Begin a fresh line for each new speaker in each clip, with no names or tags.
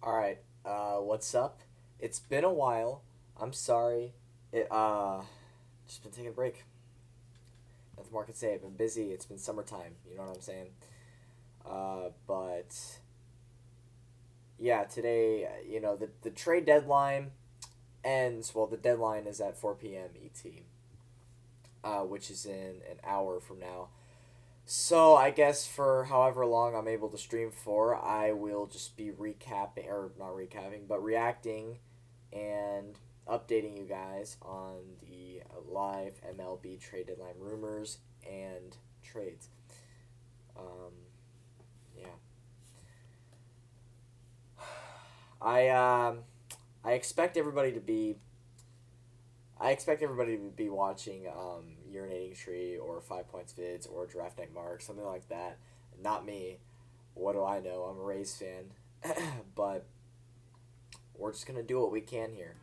Alright, what's up? It's been a while. I'm sorry. Just been taking a break. Nothing more I can say. I've been busy. It's been summertime. You know what I'm saying? But yeah, today, the trade deadline ends. Well, the deadline is at 4 p.m. ET, which is in an hour from now. So I guess for however long I'm able to stream for, I will just be recapping, or not recapping, but reacting and updating you guys on the live MLB trade deadline rumors and trades. Um, yeah, I I expect everybody to be I expect everybody to be watching Urinating Tree or 5 Points Vids or Draft Night Mark, something like that. Not me. What do I know? I'm a Rays fan. But we're just going to do what we can here.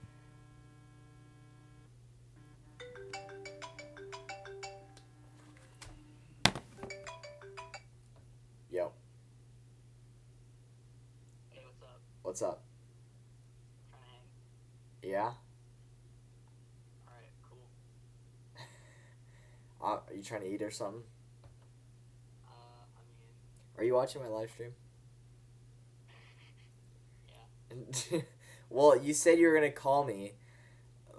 Yo,
Hey, what's up?
what's up?
Trying to hang?
Yeah?
Alright, cool.
Are you trying to eat or something?
I mean,
Are you watching my live stream?
yeah.
Well, you said you were going to call me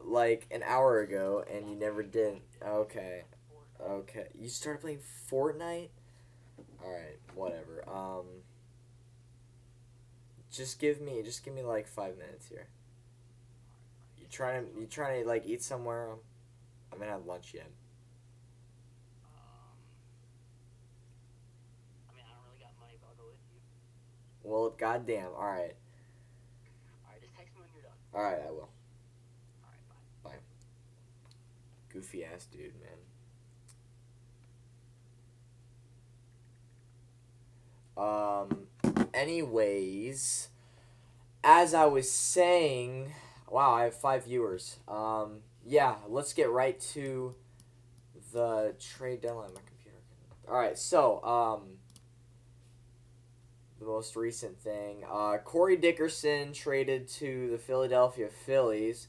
like an hour ago and you
Not
never
playing
did.
Fortnite.
Okay.
Fortnite.
Okay. You started playing Fortnite? Alright, whatever. Just give me like 5 minutes here.
Alright,
You
you said
trying
you
to you
want.
trying to like eat somewhere? I haven't had lunch yet.
Um, I don't really got money, but I'll go with you.
Well, goddamn. All right,
Alright, just text me when you're done.
all right. I will.
Alright, bye.
Bye. Goofy ass dude, man. Anyways, as I was saying, wow, I have 5 viewers. Yeah, let's get right to the trade deadline. My computer. All right, so the most recent thing. Corey Dickerson traded to the Philadelphia Phillies.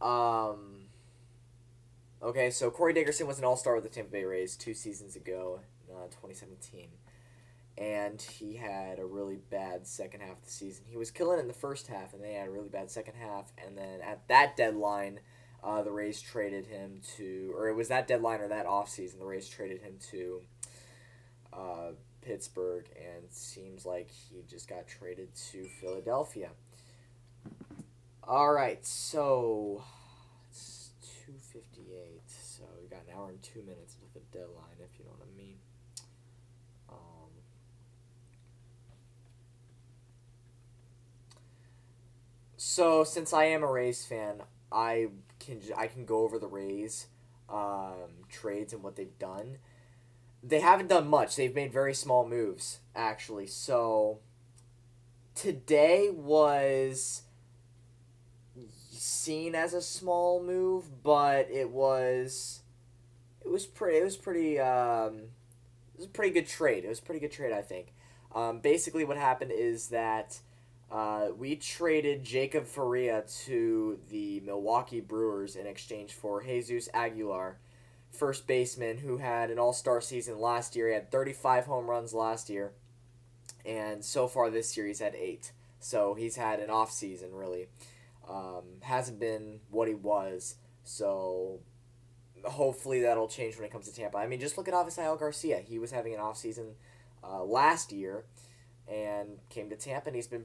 Um, okay, so Corey Dickerson was an All Star with the Tampa Bay Rays 2 seasons ago, 2017, and he had a really bad second half of the season. He was killing it in the first half, and they had a really bad second half. And then at that deadline, the Rays traded him to, or it was that deadline or that offseason, the Rays traded him to uh, Pittsburgh, and seems like he just got traded to Philadelphia. All right, so it's 2:58. So we got an hour and 2 minutes until the deadline, if you know what I mean. Um, so since I am a Rays fan, I can go over the Rays trades and what they've done. They haven't done much. They've made very small moves, actually. So today was seen as a small move, but it was a pretty good trade. It was a pretty good trade, I think. Basically, what happened is that we traded Jacob Faria to the Milwaukee Brewers in exchange for Jesus Aguilar, first baseman who had an All Star season last year. He had 35 home runs last year, and so far this year he's had 8. So he's had an off season really. Hasn't been what he was. So hopefully that'll change when it comes to Tampa. I mean, just look at Avisail Garcia. He was having an off season last year and came to Tampa, and he's been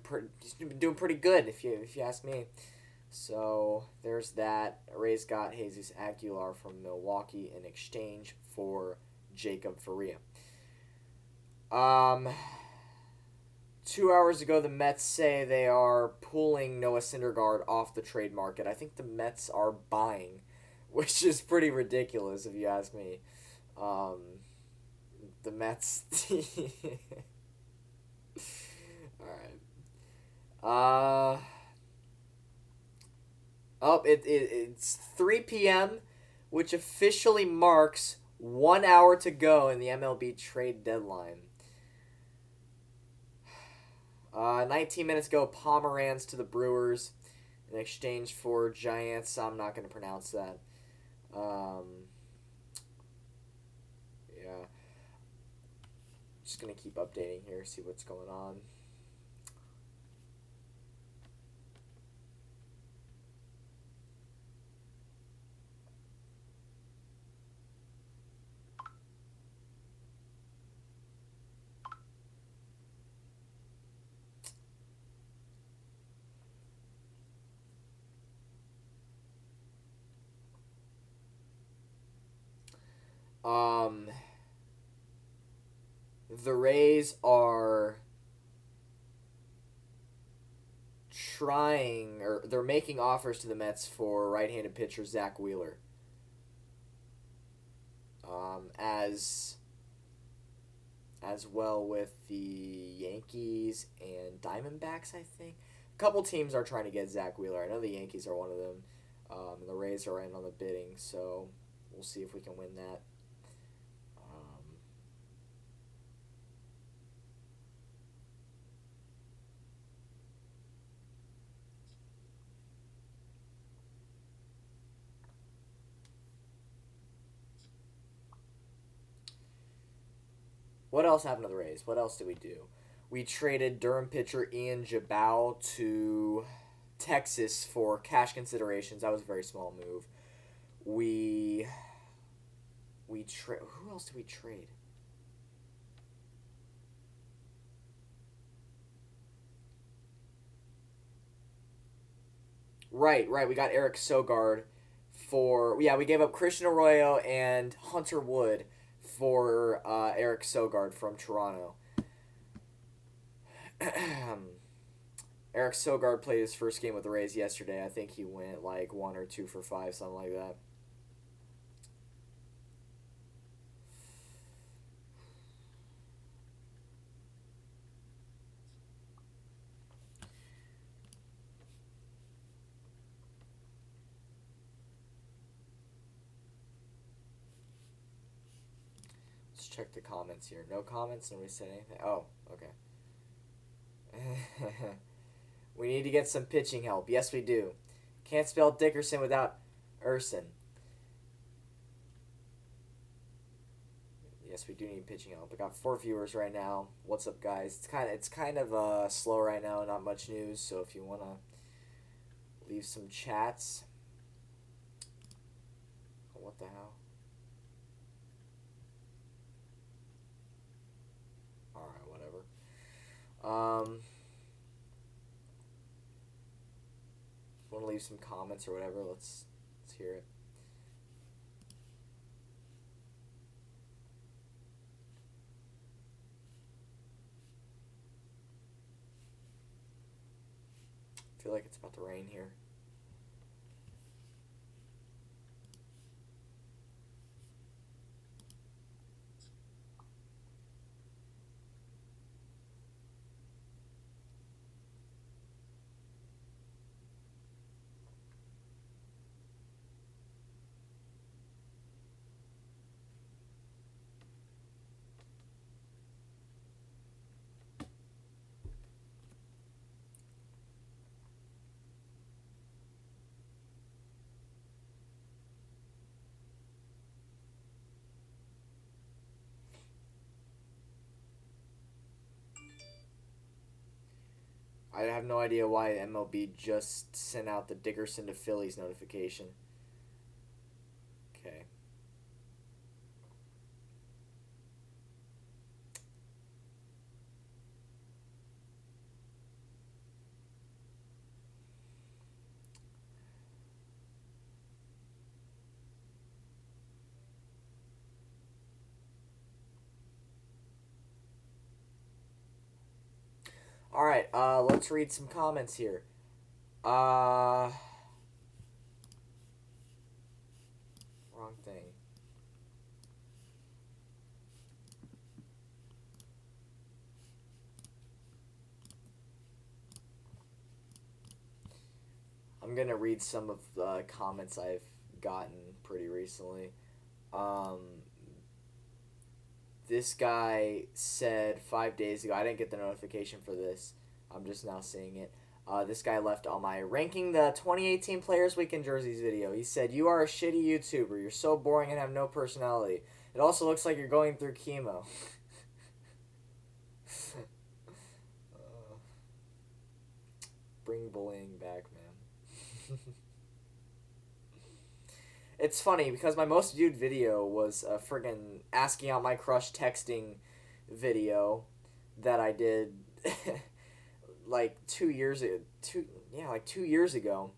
doing pretty good if you ask me. So there's that. Rays got Jesus Aguilar from Milwaukee in exchange for Jacob Faria. Um, 2 hours ago, the Mets say they are pulling Noah Syndergaard off the trade market. I think the Mets are buying, which is pretty ridiculous if you ask me. Um, the Mets. All right. It's 3 p.m., which officially marks 1 hour to go in the MLB trade deadline. 19 minutes ago, Pomeranz to the Brewers in exchange for Giants. I'm not going to pronounce that. Yeah. Just going to keep updating here, see what's going on. Um, the Rays are trying, or they're making offers to the Mets for right-handed pitcher Zach Wheeler. As well with the Yankees and Diamondbacks, I think. A couple teams are trying to get Zach Wheeler. I know the Yankees are one of them. And the Rays are in on the bidding, so we'll see if we can win that. What else happened to the Rays? What else did we do? We traded Durham pitcher Ian Jabal to Texas for cash considerations. That was a very small move. We who else did we trade? Right. We got Eric Sogard for we gave up Christian Arroyo and Hunter Wood for Eric Sogard from Toronto. Eric Sogard played his first game with the Rays yesterday. I think he went like 1 or 2 for 5, something like that. Let's check the comments here. No comments. Nobody said anything. Oh, okay. We need to get some pitching help. Yes, we do. Can't spell Dickerson without Urson. Yes, we do need pitching help. I got 4 viewers right now. What's up, guys? It's kind of slow right now. Not much news. So if you wanna leave some chats, what the hell? All right, whatever. Want to leave some comments or whatever? Let's hear it. I feel like it's about to rain here. I have no idea why MLB just sent out the Dickerson to Phillies notification. Okay. All right. Let's read some comments here. Wrong thing. I'm gonna read some of the comments I've gotten pretty recently. Um, this guy said 5 days ago. I didn't get the notification for this. I'm just now seeing it. This guy left on my ranking the 2018 Players Weekend jerseys video. He said, "You are a shitty YouTuber. You're so boring and have no personality. It also looks like you're going through chemo." Bring bullying back, man. It's funny because my most viewed video was a friggin' asking out my crush texting video that I did like 2 years ago. Like 2 years ago.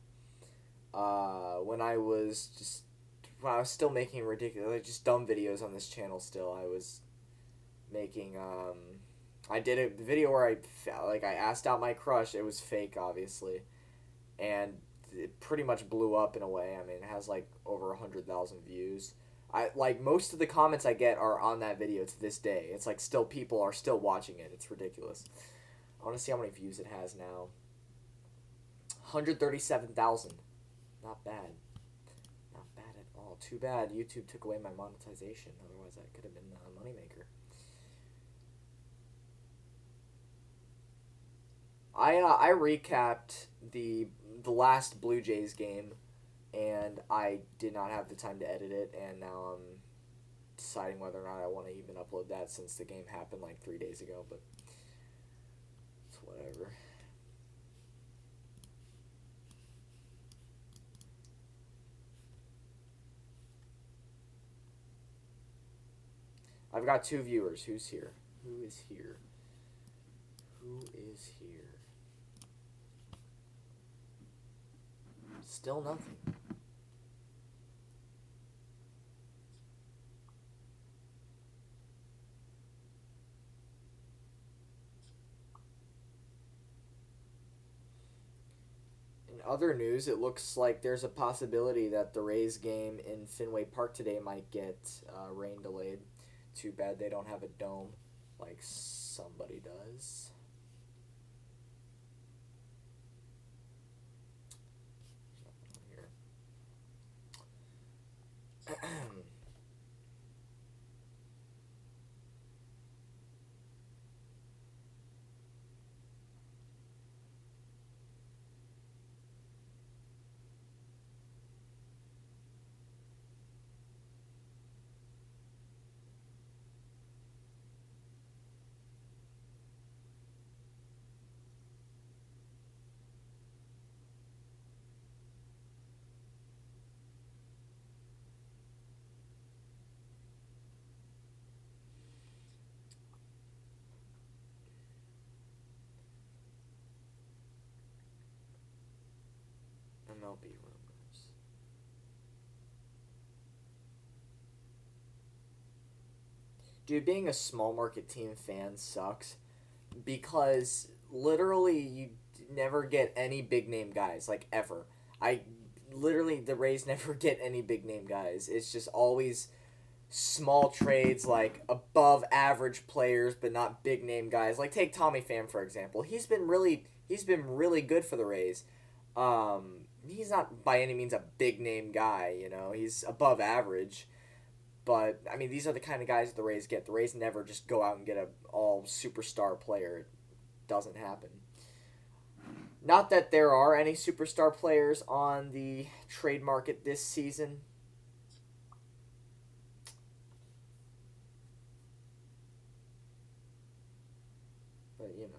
When I was still making ridiculous, like, just dumb videos on this channel. Still, I was making I did a video where I asked out my crush. It was fake, obviously, and it pretty much blew up in a way. I mean, it has like over 100,000 views. I like most of the comments I get are on that video to this day. It's like still people are still watching it. It's ridiculous. I want to see how many views it has now. 137,000. Not bad. Not bad at all. Too bad YouTube took away my monetization. Otherwise, that could have been a moneymaker. I recapped the last Blue Jays game, and I did not have the time to edit it, and now I'm deciding whether or not I want to even upload that since the game happened like 3 days ago. But it's whatever. I've got 2 viewers. Who's here? Who is here? Who is here? Still nothing. In other news, it looks like there's a possibility that the Rays game in Fenway Park today might get rain delayed. Too bad they don't have a dome like somebody does. MLB rumors. Dude, being a small market team fan sucks because literally you never get any big name guys, like ever. I literally the Rays never get any big name guys. It's just always small trades, like above average players but not big name guys. Like take Tommy Pham for example. He's been really good for the Rays. He's not by any means a big name guy, you know. He's above average. But I mean, these are the kind of guys that the Rays get. The Rays never just go out and get a all superstar player. It doesn't happen. Not that there are any superstar players on the trade market this season. But you know.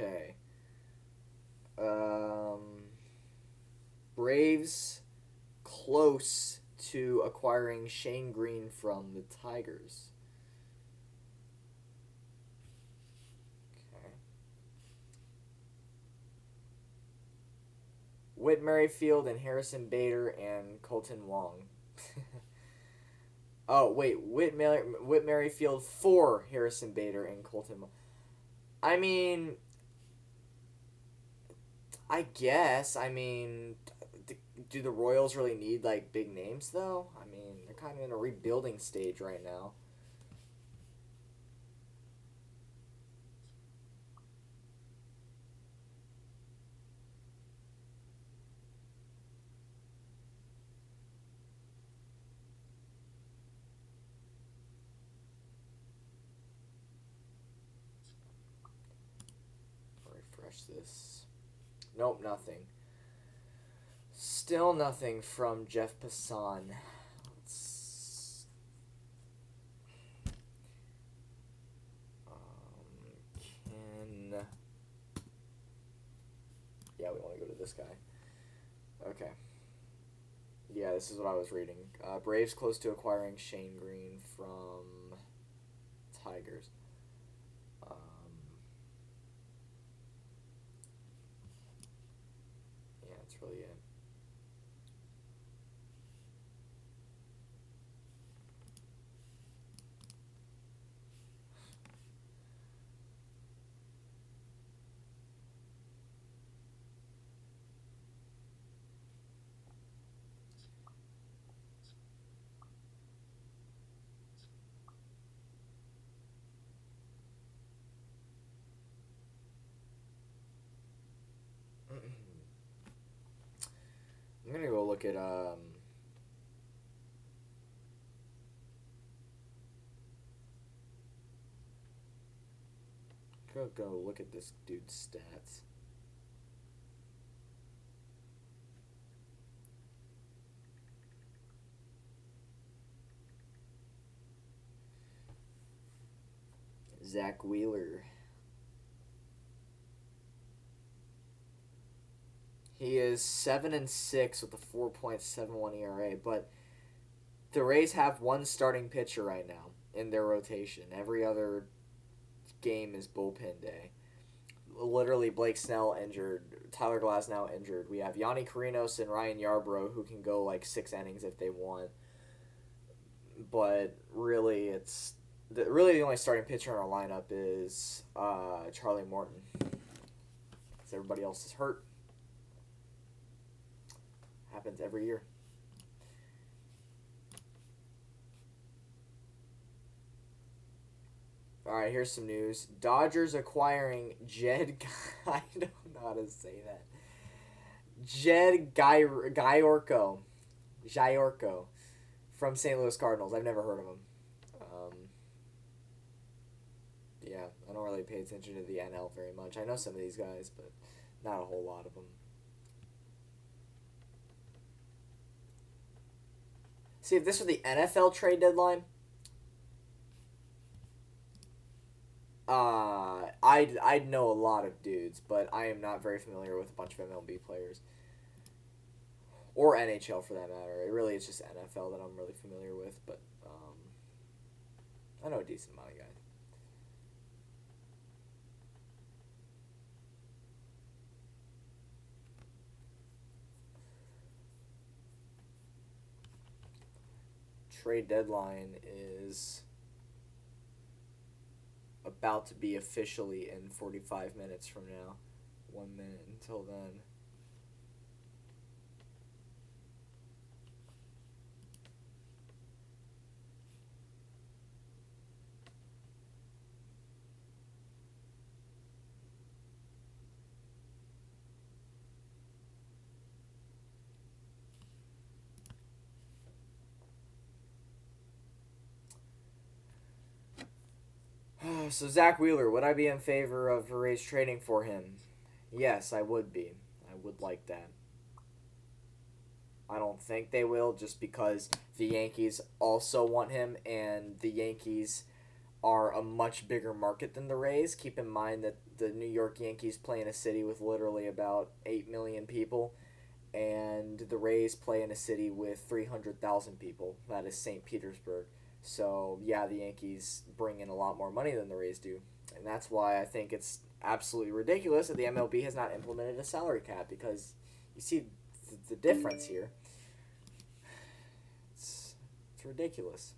Okay. Um, Braves close to acquiring Shane Green from the Tigers. Okay. Whit Merrifield and Harrison Bader and Colton Wong. Oh wait, Whit Merrifield for Harrison Bader and Colton Wong. I mean, I guess. I mean, do the Royals really need like big names though? I mean, they're kind of in a rebuilding stage right now. Refresh this. Nope, nothing. Still nothing from Jeff Passan. Let's, can yeah, we want to go to this guy. Okay. Yeah, this is what I was reading. Braves close to acquiring Shane Green from Tigers. Um, yeah, that's really it. I'm gonna go look at go look at this dude's stats. Zach Wheeler. He is 7-6 with a 4.71 ERA, but the Rays have one starting pitcher right now in their rotation. Every other game is bullpen day. Literally, Blake Snell injured, Tyler Glasnow injured. We have Yanni Carinos and Ryan Yarbrough who can go like 6 innings if they want. But really, really the only starting pitcher in our lineup is Charlie Morton. Because everybody else is hurt. Happens every year. All right, here's some news. Dodgers acquiring Jed. I don't know how to say that. Jed Gyorko, from St. Louis Cardinals. I've never heard of him. Um, yeah, I don't really pay attention to the NL very much. I know some of these guys, but not a whole lot of them. See, if this were the NFL trade deadline, I'd know a lot of dudes, but I am not very familiar with a bunch of MLB players or NHL for that matter. It really is just NFL that I'm really familiar with, but I know a decent amount of guys. Trade deadline is about to be officially in 45 minutes from now. 1 minute until then. So Zach Wheeler, would I be in favor of the Rays trading for him? Yes, I would be. I would like that. I don't think they will, just because the Yankees also want him, and the Yankees are a much bigger market than the Rays. Keep in mind that the New York Yankees play in a city with literally about 8 million people, and the Rays play in a city with 300,000 people. That is St. Petersburg. So, yeah, the Yankees bring in a lot more money than the Rays do. And that's why I think it's absolutely ridiculous that the MLB has not implemented a salary cap, because you see the difference here. It's ridiculous.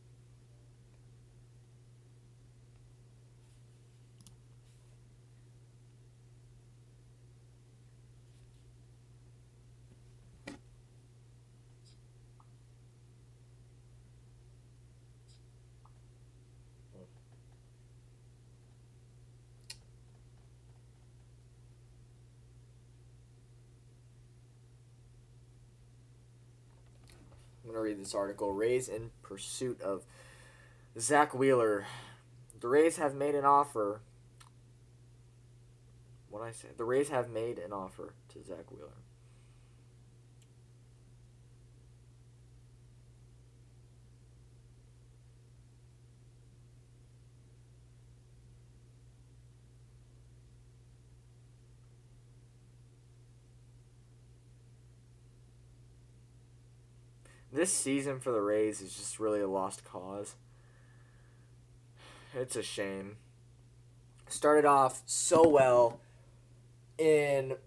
I'm going to read this article. Rays in pursuit of Zach Wheeler. The Rays have made an offer. What I say? The Rays have made an offer to Zach Wheeler. This season for the Rays is just really a lost cause. It's a shame. Started off so well in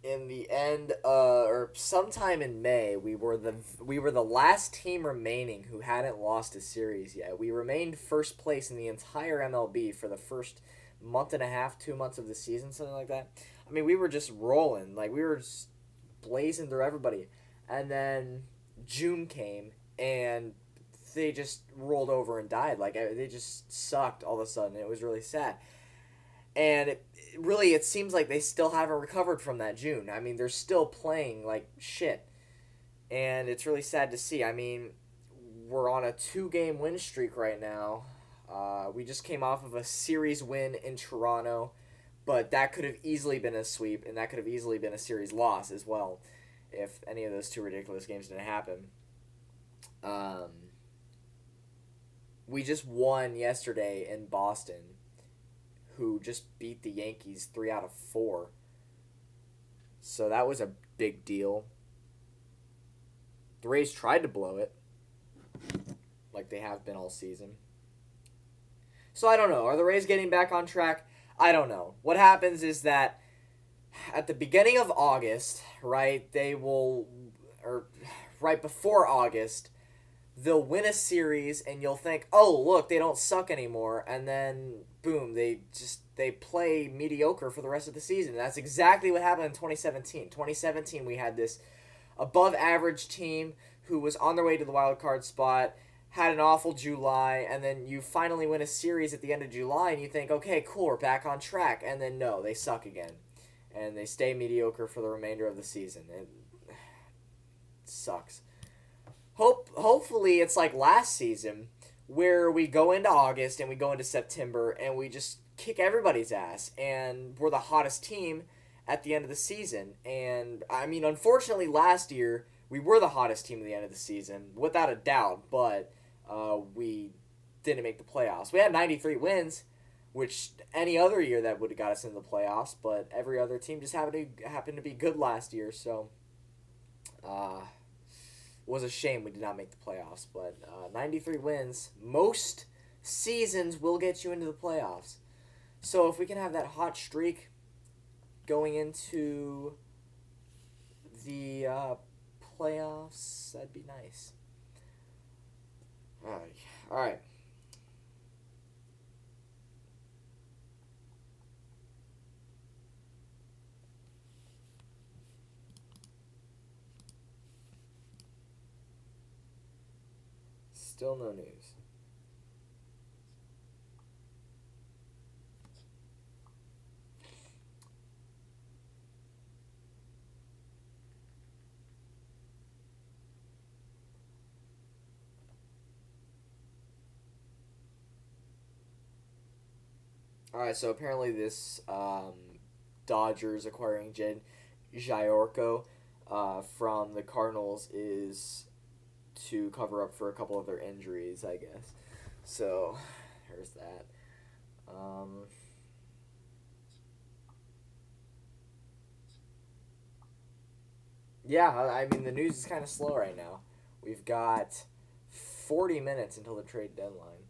the end or sometime in May. We were the last team remaining who hadn't lost a series yet. We remained first place in the entire MLB for the first month and a half, 2 months of the season, something like that. I mean, we were just rolling. Like, we were just blazing through everybody. And then June came, and they just rolled over and died. Like, they just sucked all of a sudden. It was really sad. And it seems like they still haven't recovered from that June. I mean, they're still playing like shit. And it's really sad to see. I mean, we're on a 2-game win streak right now. We just came off of a series win in Toronto, but that could have easily been a sweep, and that could have easily been a series loss as well if any of those two ridiculous games didn't happen. We just won yesterday in Boston, who just beat the Yankees 3 out of 4. So that was a big deal. The Rays tried to blow it, like they have been all season. So I don't know. Are the Rays getting back on track? I don't know. What happens is that at the beginning of August, right, or right before August, they'll win a series and you'll think, oh, look, they don't suck anymore. And then, boom, they play mediocre for the rest of the season. And that's exactly what happened in 2017. 2017, we had this above-average team who was on their way to the wild card spot, had an awful July, and then you finally win a series at the end of July, and you think, okay, cool, we're back on track. And then, no, they suck again. And they stay mediocre for the remainder of the season. It sucks. Hopefully it's like last season where we go into August and we go into September and we just kick everybody's ass and we're the hottest team at the end of the season. And I mean, unfortunately last year we were the hottest team at the end of the season without a doubt, but we didn't make the playoffs. We had 93 wins, which any other year that would have got us into the playoffs, but every other team just happened to be good last year, so was a shame we did not make the playoffs, but 93 wins. Most seasons will get you into the playoffs. So if we can have that hot streak going into the playoffs, that'd be nice. All right. Still no news. All right, so apparently this Dodgers acquiring Jed Giorco from the Cardinals is to cover up for a couple of their injuries, I guess. So, there's that. Yeah, I mean, the news is kind of slow right now. We've got 40 minutes until the trade deadline.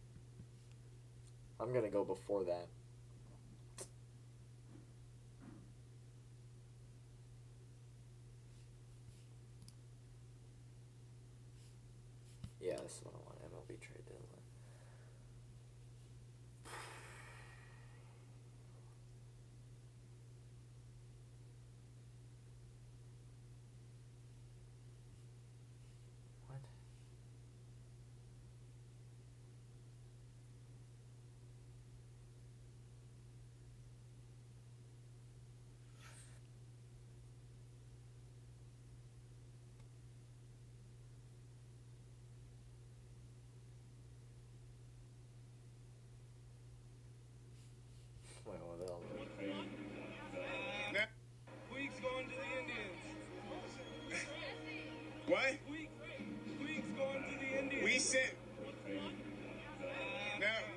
I'm going to go before that. Yeah, that's what I want. MLB trade deadline. What? Wait, what the hell?
Now, Weeks going to the Indians. What? Weeks going to the Indians.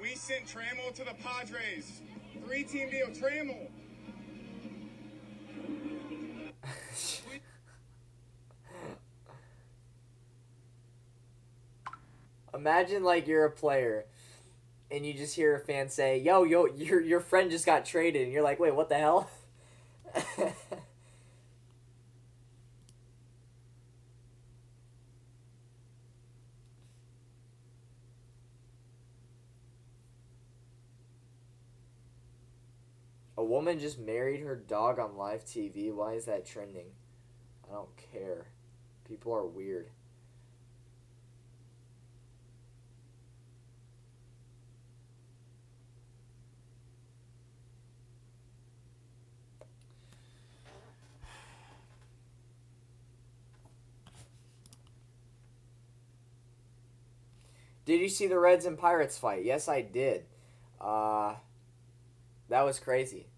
We sent Trammell to the Padres. 3-team deal. Trammell.
Imagine like you're a player and you just hear a fan say, yo, your friend just got traded," and you're like, "Wait, what the hell?" A woman just married her dog on live TV. Why is that trending? I don't care. People are weird. Did you see the Reds and Pirates fight? Yes, I did. Uh, that was crazy.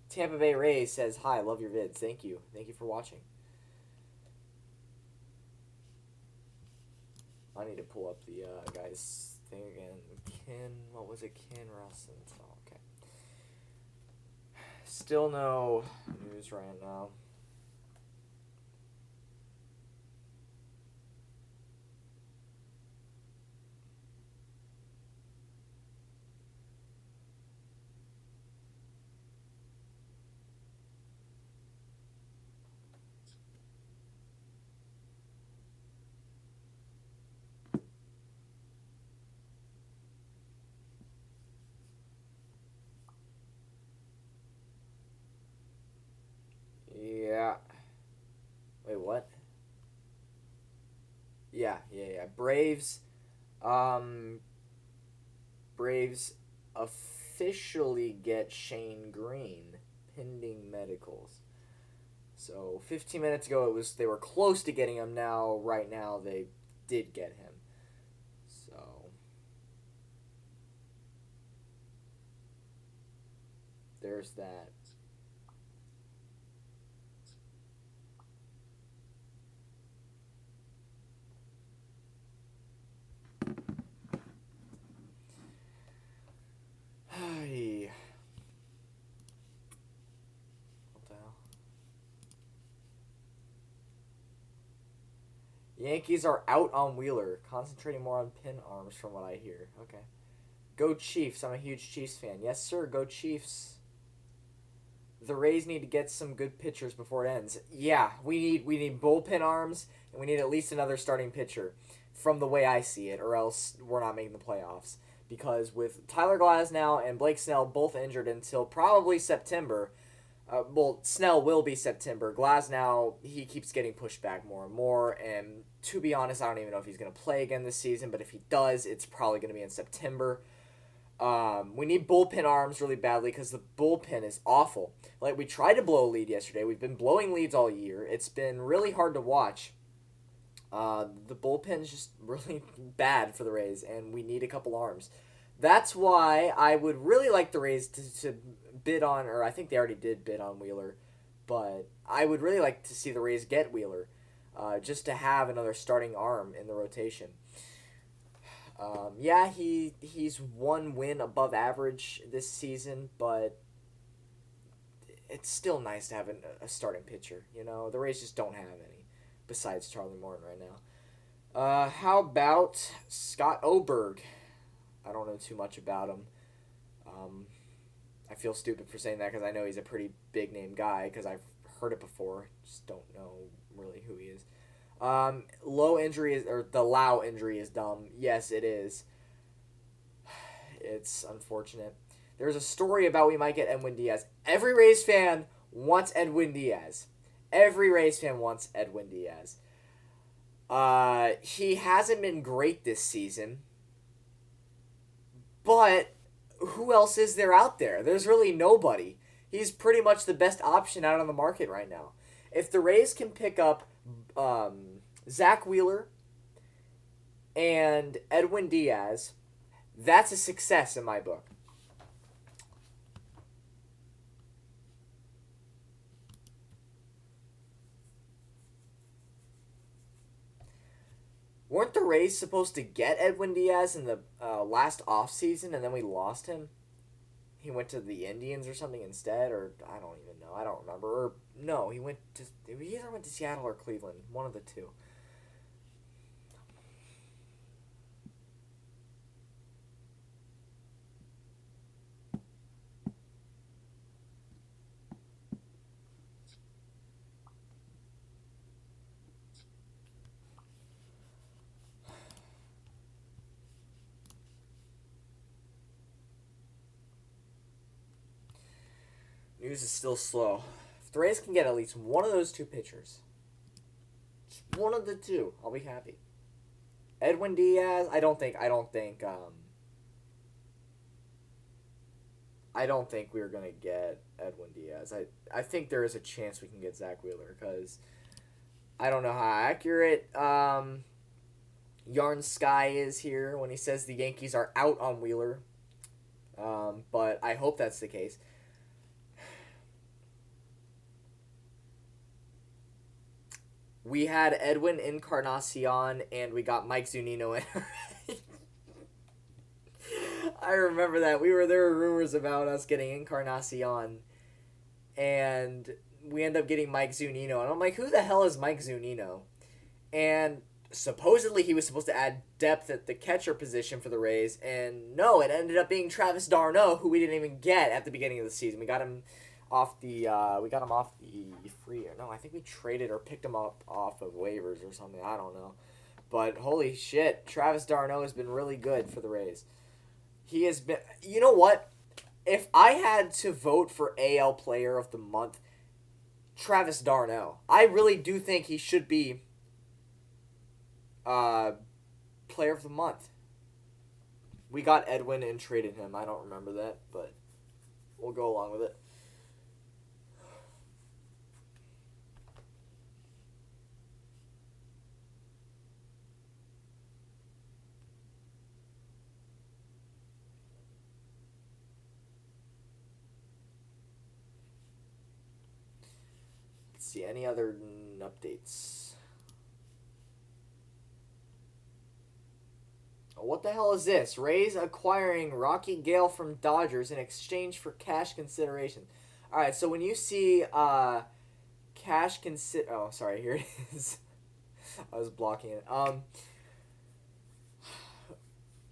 Tampa Bay Rays says, "Hi, love your vids. Thank you. Thank you for watching." I need to pull up the guy's thing again. What was it? Ken Rosenthal. Okay. Still no news right now. Yeah. Wait, what? Yeah. Um, Braves officially get Shane Green pending medicals. So 15 minutes ago, they were close to getting him. Right now, they did get him. So there's that. Hey, what the hell? Yankees are out on Wheeler, concentrating more on pin arms, from what I hear. Okay. Go Chiefs! I'm a huge Chiefs fan. Yes, sir. Go Chiefs! The Rays need to get some good pitchers before it ends. Yeah, we need bullpen arms, and we need at least another starting pitcher, from the way I see it, or else we're not making the playoffs. Because with Tyler Glasnow and Blake Snell both injured until probably September, well, Snell will be September. Glasnow, he keeps getting pushed back more and more, and to be honest, I don't even know if he's going to play again this season, but if he does, it's probably going to be in September. We need bullpen arms really badly because the bullpen is awful. Like, we tried to blow a lead yesterday. We've been blowing leads all year. It's been really hard to watch. The bullpen's just really bad for the Rays, and we need a couple arms. That's why I would really like the Rays to bid on, or I think they already did bid on Wheeler, but I would really like to see the Rays get Wheeler, just to have another starting arm in the rotation. Yeah, he's one win above average this season, but it's still nice to have a starting pitcher. You know, the Rays just don't have any besides Charlie Morton right now. How about Scott Oberg? I don't know too much about him. Um, I feel stupid for saying that because I know he's a pretty big name guy because I've heard it before. Just don't know really who he is. Low injury is, or the Lau injury is dumb. Yes, it is. It's unfortunate. There's a story about we might get Edwin Diaz. Every Rays fan wants Edwin Diaz. Every Rays fan wants Edwin Diaz. He hasn't been great this season, but who else is there out there? There's really nobody. He's pretty much the best option out on the market right now. If the Rays can pick up Zach Wheeler and Edwin Diaz, that's a success in my book. Weren't the Rays supposed to get Edwin Diaz in the last offseason and then we lost him? He went to the Indians or something instead, or I don't even know. I don't remember. Or no, he either went to Seattle or Cleveland, one of the two. News is still slow. If the Rays can get at least one of those two pitchers, just one of the two, I'll be happy. Edwin Diaz, I don't think we're gonna get Edwin Diaz. I think there is a chance we can get Zach Wheeler because I don't know how accurate Yarn Sky is here when he says the Yankees are out on Wheeler. But I hope that's the case. We had Edwin Encarnacion and we got Mike Zunino in. I remember that. There were rumors about us getting Encarnacion and we end up getting Mike Zunino. And I'm like, who the hell is Mike Zunino? And supposedly he was supposed to add depth at the catcher position for the Rays, and no, it ended up being Travis d'Arnaud, who we didn't even get at the beginning of the season. We got him off the free. No, I think we traded or picked him up off of waivers or something. I don't know, but holy shit, Travis d'Arnaud has been really good for the Rays. He has been. You know what? If I had to vote for AL Player of the Month, Travis d'Arnaud. I really do think he should be Player of the Month. We got Edwin and traded him. I don't remember that, but we'll go along with it. Let's see, any other updates? What the hell is this? Rays acquiring Rocky Gale from Dodgers in exchange for cash consideration. All right, so when you see cash oh, sorry, here it is. I was blocking it. All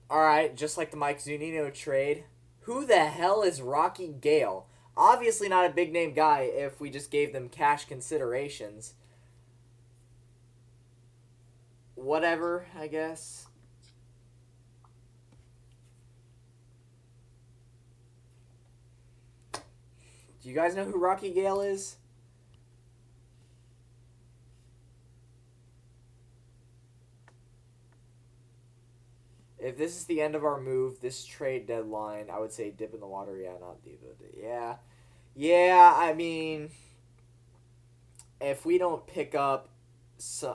right, just like the Mike Zunino trade. Who the hell is Rocky Gale? Obviously not a big name guy if we just gave them cash considerations. Whatever, I guess. Do you guys know who Rocky Gale is? If this is the end of our move, this trade deadline, I would say dip in the water. Yeah, not Diva. Yeah. Yeah, I mean, if we don't pick up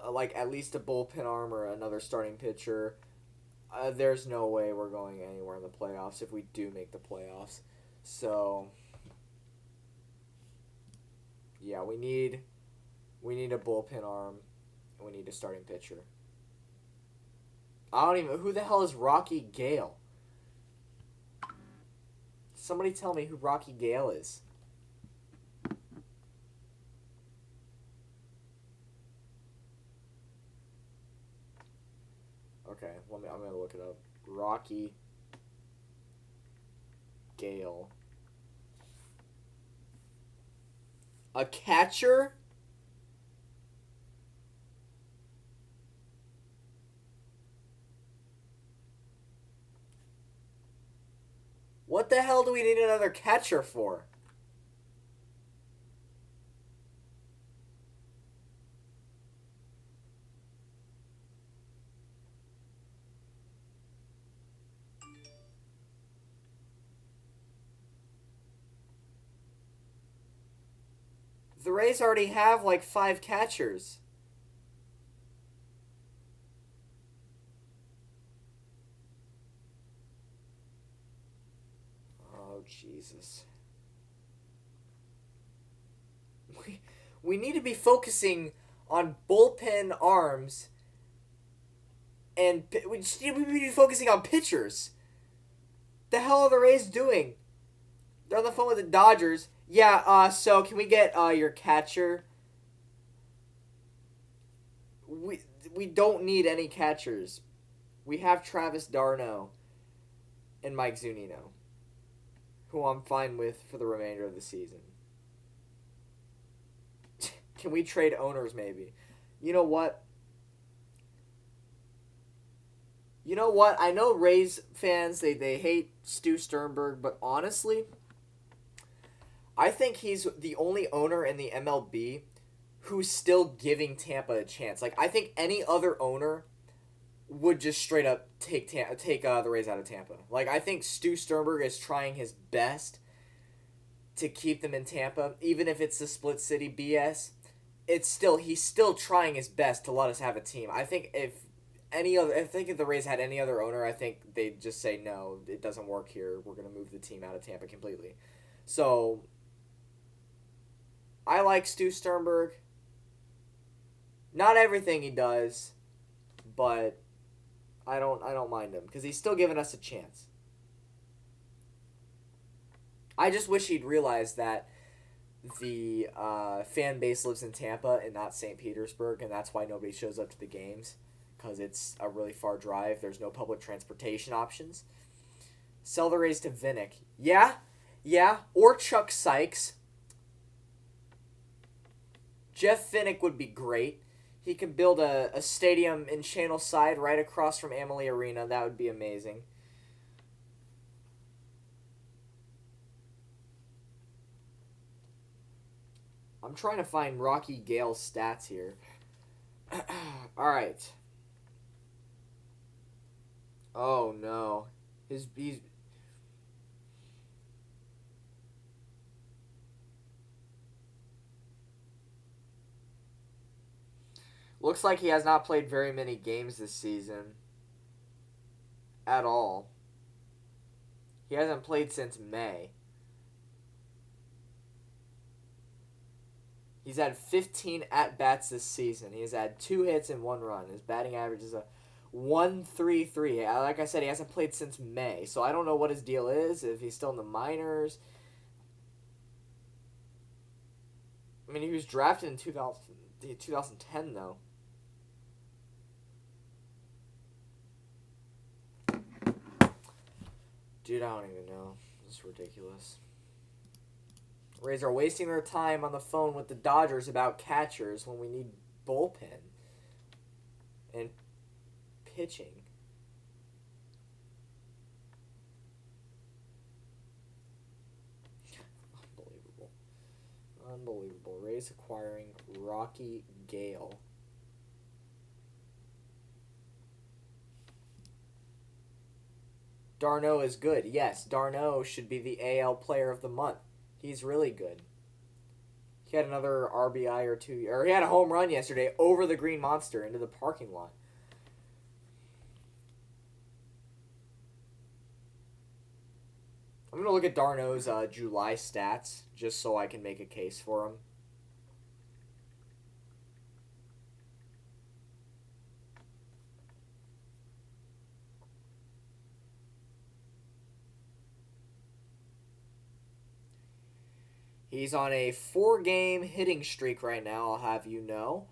like at least a bullpen arm or another starting pitcher, there's no way we're going anywhere in the playoffs if we do make the playoffs. So, yeah, we need a bullpen arm and we need a starting pitcher. I don't even... Who the hell is Rocky Gale? Somebody tell me who Rocky Gale is. Okay, I'm going to look it up. Rocky Gale. A catcher? do we need another catcher for? The Rays already have like 5 catchers. Oh, Jesus. We need to be focusing on bullpen arms, and we just need to be focusing on pitchers. The hell are the Rays doing? They're on the phone with the Dodgers. Yeah, so can we get your catcher? We don't need any catchers. We have Travis d'Arnaud and Mike Zunino, who I'm fine with for the remainder of the season. Can we trade owners maybe? You know what? I know Rays fans, they hate Stu Sternberg, but honestly, I think he's the only owner in the MLB who's still giving Tampa a chance. Like, I think any other owner would just straight up take the Rays out of Tampa. Like, I think Stu Sternberg is trying his best to keep them in Tampa, even if it's the split city BS. He's still trying his best to let us have a team. I think if the Rays had any other owner, I think they'd just say no, it doesn't work here. We're gonna move the team out of Tampa completely. So I like Stu Sternberg. Not everything he does, but I don't mind him because he's still giving us a chance. I just wish he'd realized that the fan base lives in Tampa and not St. Petersburg, and that's why nobody shows up to the games, because it's a really far drive. There's no public transportation options. Sell the Rays to Vinnick. Yeah, or Chuck Sykes. Jeff Vinnick would be great. He could build a stadium in Channelside right across from Amalie Arena. That would be amazing. I'm trying to find Rocky Gale's stats here. Alright. Oh no. He's looks like he has not played very many games this season. At all. He hasn't played since May. He's had 15 at-bats this season. He has had 2 hits and 1 run. His batting average is a 1.33. Like I said, he hasn't played since May. So I don't know what his deal is, if he's still in the minors. I mean, he was drafted in 2010, though. Dude, I don't even know. This is ridiculous. Rays are wasting their time on the phone with the Dodgers about catchers when we need bullpen and pitching. Unbelievable. Rays acquiring Rocky Gale. d'Arnaud is good. Yes, d'Arnaud should be the AL Player of the Month. He's really good. He had another RBI or 2, or he had a home run yesterday over the Green Monster into the parking lot. I'm going to look at d'Arnaud's July stats just so I can make a case for him. He's on a 4-game hitting streak right now, I'll have you know.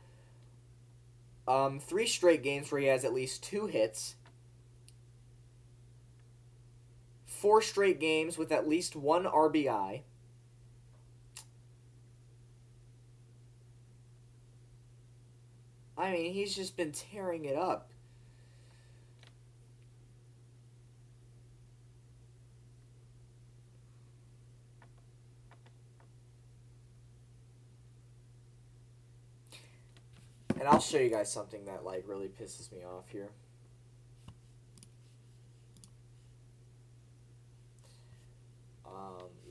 3 straight games where he has at least 2 hits. 4 straight games with at least 1 RBI. I mean, he's just been tearing it up. And I'll show you guys something that like really pisses me off here.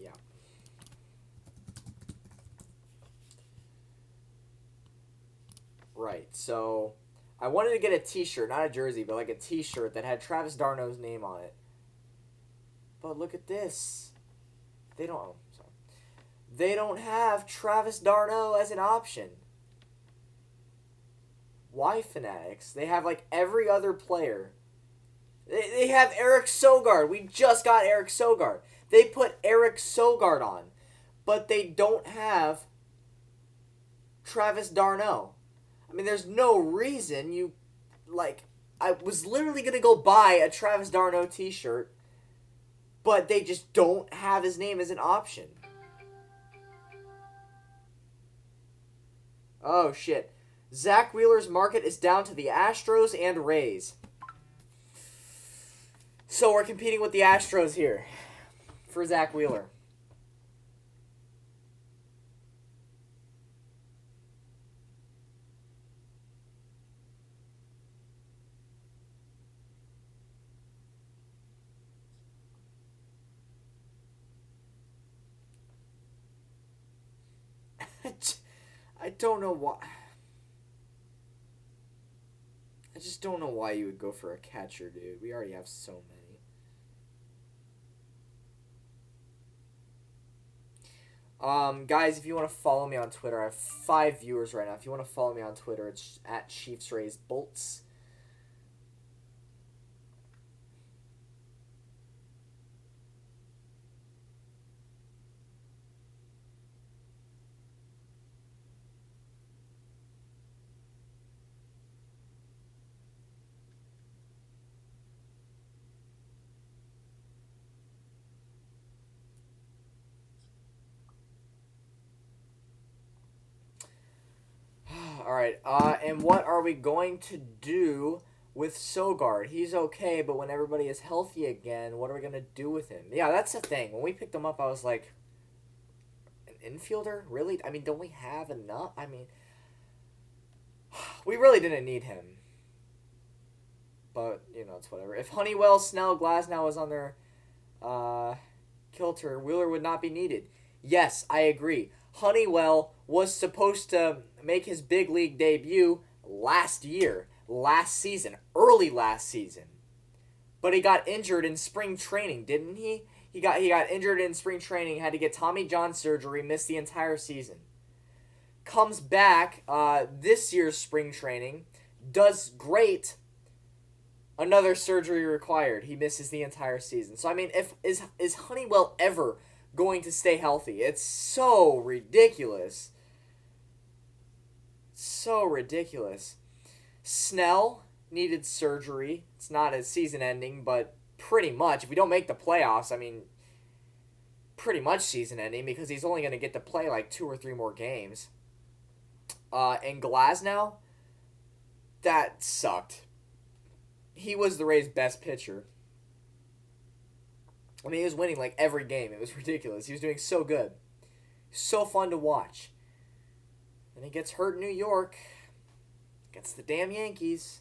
Yeah. Right. So I wanted to get a T-shirt, not a jersey, but like a T-shirt that had Travis Darno's name on it. But look at this. They don't. Oh, sorry. They don't have Travis Darno as an option. Why Fanatics? They have like every other player. They have Eric Sogard. We just got Eric Sogard. They put Eric Sogard on, but they don't have Travis Darno. I mean, there's no reason you, like, I was literally going to go buy a Travis Darno t-shirt, but they just don't have his name as an option. Oh, shit. Zach Wheeler's market is down to the Astros and Rays. So we're competing with the Astros here for Zach Wheeler. I don't know why. I just don't know why you would go for a catcher, dude. We already have so many. Guys, if you want to follow me on Twitter, I have 5 viewers right now. If you want to follow me on Twitter, it's at Chiefs Rays Bolts. Alright, and what are we going to do with Sogard? He's okay, but when everybody is healthy again, what are we going to do with him? Yeah, that's the thing. When we picked him up, I was like, an infielder? Really? I mean, don't we have enough? I mean, we really didn't need him. But, you know, it's whatever. If Honeywell, Snell, Glasnow was on their kilter, Wheeler would not be needed. Yes, I agree. Honeywell was supposed to make his big league debut last season, early last season. But he got injured in spring training, didn't he? He got injured in spring training, had to get Tommy John surgery, missed the entire season. Comes back this year's spring training, does great. Another surgery required. He misses the entire season. So I mean, is Honeywell ever going to stay healthy? It's so ridiculous. So ridiculous. Snell needed surgery. It's not a season ending, but pretty much. If we don't make the playoffs, I mean, pretty much season ending because he's only going to get to play like 2 or 3 more games. And Glasnow, that sucked. He was the Rays' best pitcher. I mean, he was winning like every game. It was ridiculous. He was doing so good. So fun to watch. Then he gets hurt in New York. Gets the damn Yankees.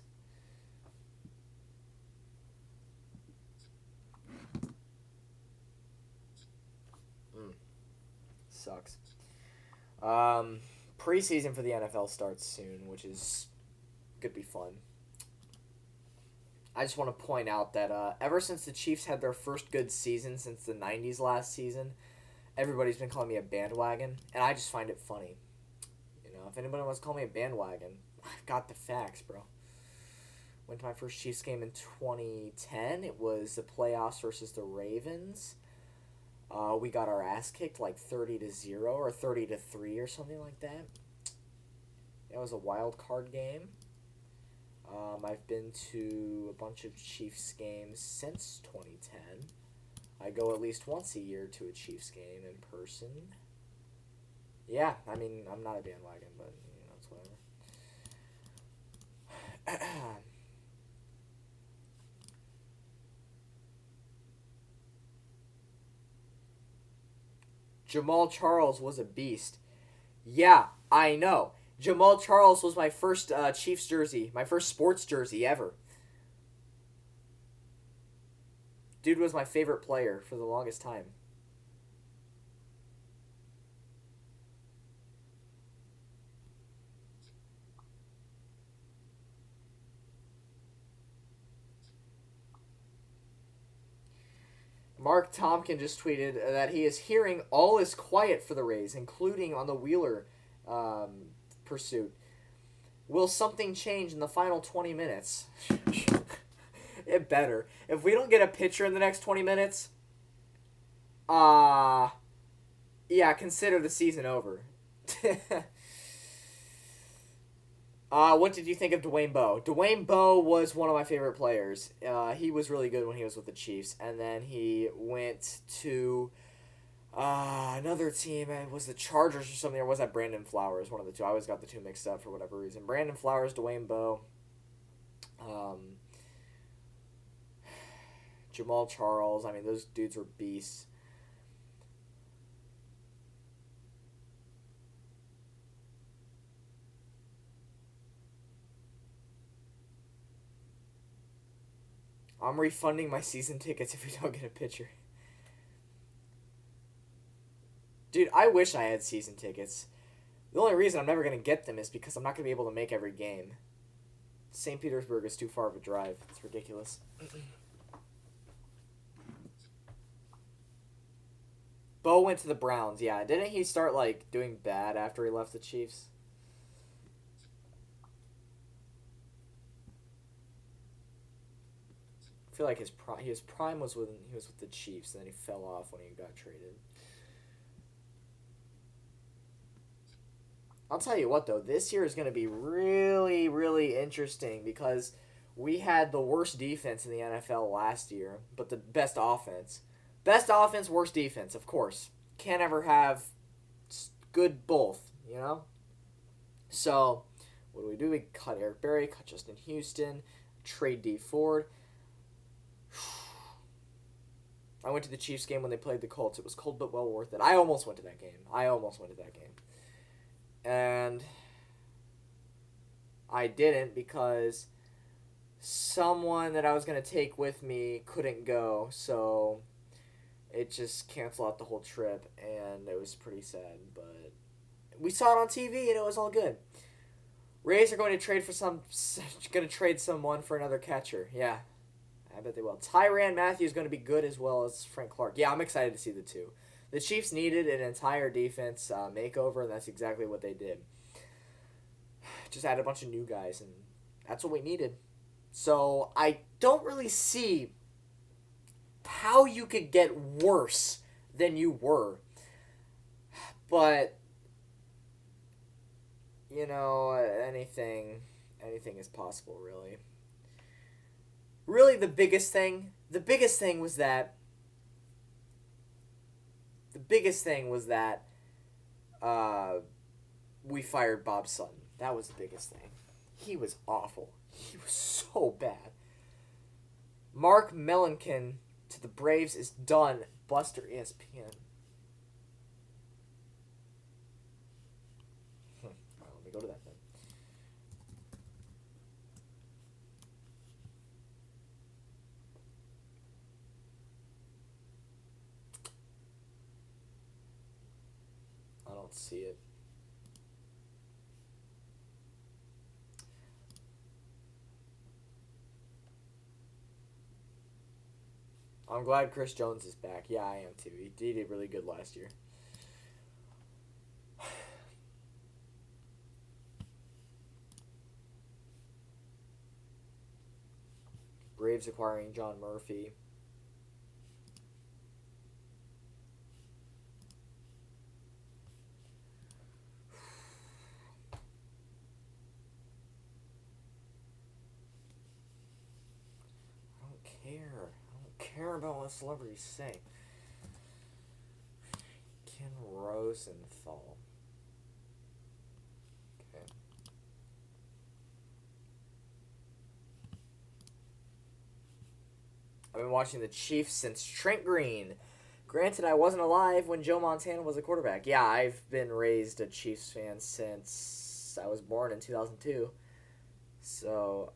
Sucks. Preseason for the NFL starts soon, which is going to be fun. I just want to point out that ever since the Chiefs had their first good season since the 90s last season, everybody's been calling me a bandwagon, and I just find it funny. You know, if anybody wants to call me a bandwagon, I've got the facts, bro. Went to my first Chiefs game in 2010. It was the playoffs versus the Ravens. We got our ass kicked like 30-0 or 30-3 or something like that. It was a wild card game. I've been to a bunch of Chiefs games since 2010. I go at least once a year to a Chiefs game in person. Yeah, I mean, I'm not a bandwagon, but, you know, it's whatever. Jamal Charles was a beast. Yeah, I know. Jamal Charles was my first Chiefs jersey, my first sports jersey ever. Dude was my favorite player for the longest time. Mark Tompkin just tweeted that he is hearing all is quiet for the Rays, including on the Wheeler pursuit. Will something change in the final 20 minutes? It better. If we don't get a pitcher in the next 20 minutes, yeah, consider the season over. What did you think of Dwayne Bowe? Dwayne Bowe was one of my favorite players. He was really good when he was with the Chiefs, and then he went to another team. It was the Chargers or something, or was that Brandon Flowers? One of the two. I always got the two mixed up for whatever reason. Brandon Flowers, Dwayne Bowe, Jamal Charles. I mean, those dudes were beasts. I'm refunding my season tickets if we don't get a pitcher. Dude, I wish I had season tickets. The only reason I'm never going to get them is because I'm not going to be able to make every game. St. Petersburg is too far of a drive. It's ridiculous. Bo went to the Browns, yeah. Didn't he start, like, doing bad after he left the Chiefs? I feel like his prime was when he was with the Chiefs, and then he fell off when he got traded. I'll tell you what, though, this year is going to be really, really interesting because we had the worst defense in the NFL last year, but the best offense. Best offense, worst defense, of course. Can't ever have good both, you know? So, what do? We cut Eric Berry, cut Justin Houston, trade D Ford. I went to the Chiefs game when they played the Colts. It was cold but well worth it. I almost went to that game. And I didn't because someone that I was going to take with me couldn't go. So it just canceled out the whole trip, and it was pretty sad. But we saw it on TV, and it was all good. Rays are going to trade someone for another catcher. Yeah, I bet they will. Tyrann Mathieu is going to be good as well as Frank Clark. Yeah, I'm excited to see the two. The Chiefs needed an entire defense makeover, and that's exactly what they did. Just add a bunch of new guys, and that's what we needed. So I don't really see how you could get worse than you were. But, you know, anything is possible, really. Really, the biggest thing was that we fired Bob Sutton. That was the biggest thing. He was awful. He was so bad. Mark Melankin to the Braves is done. Buster ESPN. All right, let me go to that then. I don't see it. I'm glad Chris Jones is back. Yeah, I am too. He did really good last year. Braves acquiring John Murphy. I don't care about what celebrities say. Ken Rosenthal. Okay. I've been watching the Chiefs since Trent Green. Granted, I wasn't alive when Joe Montana was a quarterback. Yeah, I've been raised a Chiefs fan since I was born in 2002. So,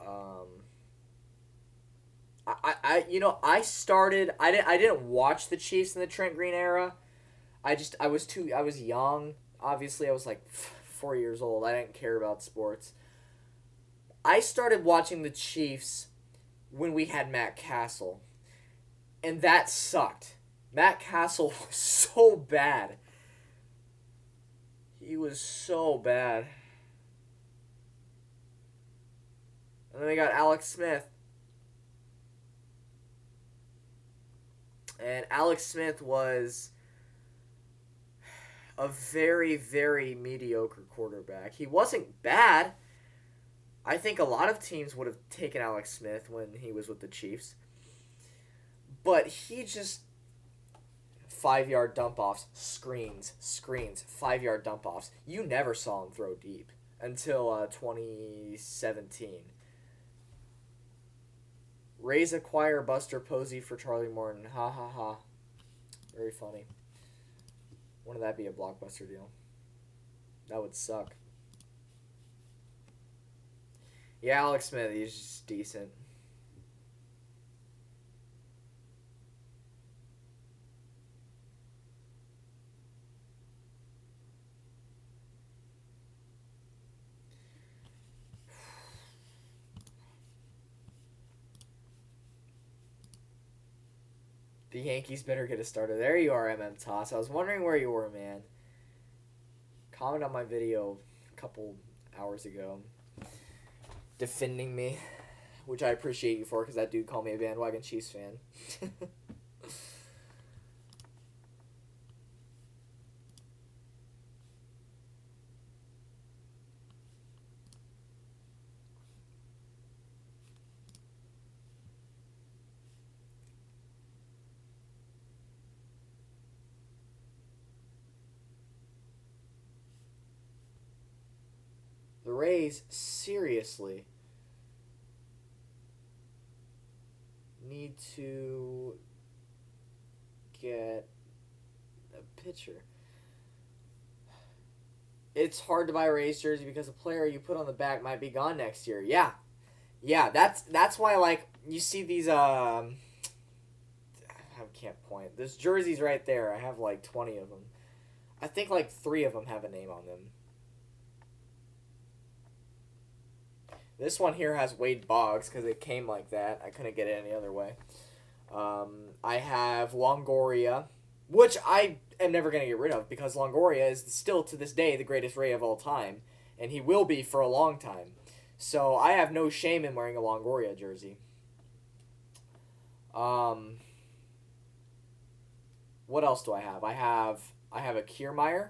I didn't watch the Chiefs in the Trent Green era. I was young. Obviously, I was like 4 years old. I didn't care about sports. I started watching the Chiefs when we had Matt Castle, and that sucked. Matt Castle was so bad. He was so bad. And then we got Alex Smith. And Alex Smith was a very, very mediocre quarterback. He wasn't bad. I think a lot of teams would have taken Alex Smith when he was with the Chiefs. But he just 5 yard dump offs, screens, 5 yard dump offs. You never saw him throw deep until 2017. Raise acquire Buster Posey for Charlie Morton. Ha ha ha. Very funny. Wouldn't that be a blockbuster deal? That would suck. Yeah, Alex Smith, he's just decent. The Yankees better get a starter. There you are, Toss. I was wondering where you were, man. Comment on my video a couple hours ago defending me, which I appreciate you for because that dude called me a bandwagon Chiefs fan. The Rays seriously need to get a pitcher. It's hard to buy a Rays jersey because a player you put on the back might be gone next year. Yeah, that's why like you see these I can't point. There's jerseys right there. I have like 20 of them. I think like 3 of them have a name on them. This one here has Wade Boggs because it came like that. I couldn't get it any other way. I have Longoria, which I am never going to get rid of because Longoria is still to this day the greatest Ray of all time, and he will be for a long time. So I have no shame in wearing a Longoria jersey. What else do I have? I have a Kiermaier.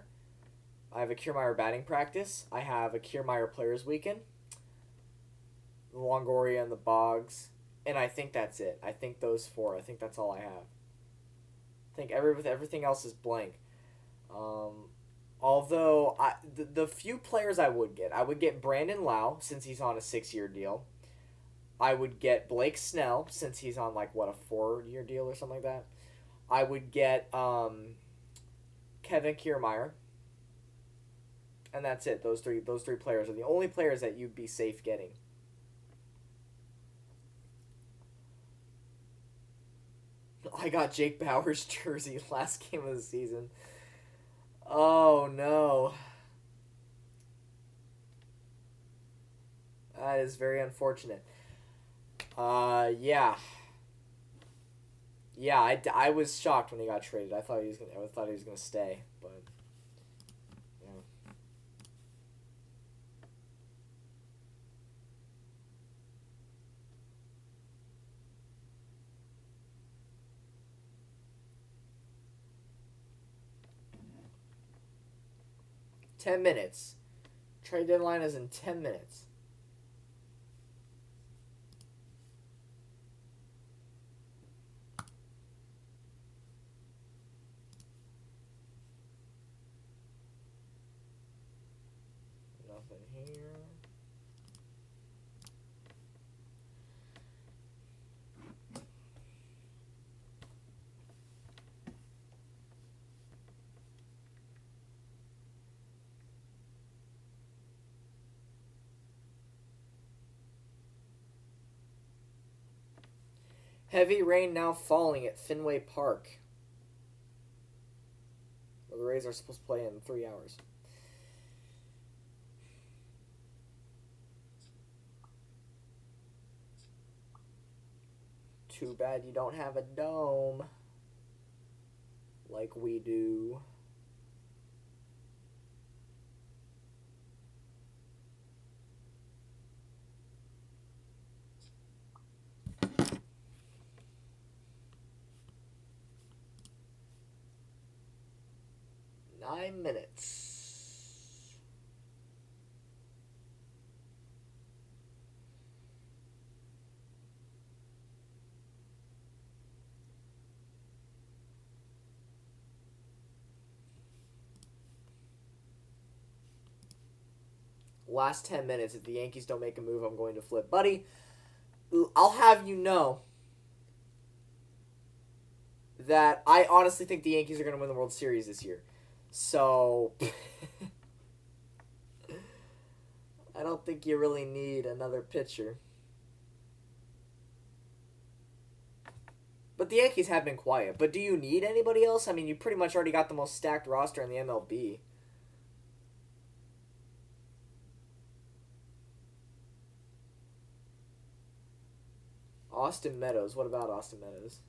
I have a Kiermaier batting practice. I have a Kiermaier players weekend. The Longoria and the Boggs, and I think that's it. I think those 4. I think that's all I have. I think everything else is blank. Although the few players I would get Brandon Lau since he's on a 6-year deal. I would get Blake Snell since he's on like what a 4-year deal or something like that. I would get Kevin Kiermaier. And that's it. Those three players are the only players that you'd be safe getting. I got Jake Bauers' jersey last game of the season. Oh, no. That is very unfortunate. Yeah. Yeah, I was shocked when he got traded. I thought he was gonna stay, but yeah. Ten minutes. Trade deadline is in 10 minutes. Nothing here. Heavy rain now falling at Fenway Park, where the Rays are supposed to play in 3 hours. Too bad you don't have a dome like we do. Nine minutes. Last 10 minutes. If the Yankees don't make a move, I'm going to flip. Buddy, I'll have you know that I honestly think the Yankees are going to win the World Series this year. So, I don't think you really need another pitcher. But the Yankees have been quiet. But do you need anybody else? I mean, you pretty much already got the most stacked roster in the MLB. Austin Meadows. What about Austin Meadows?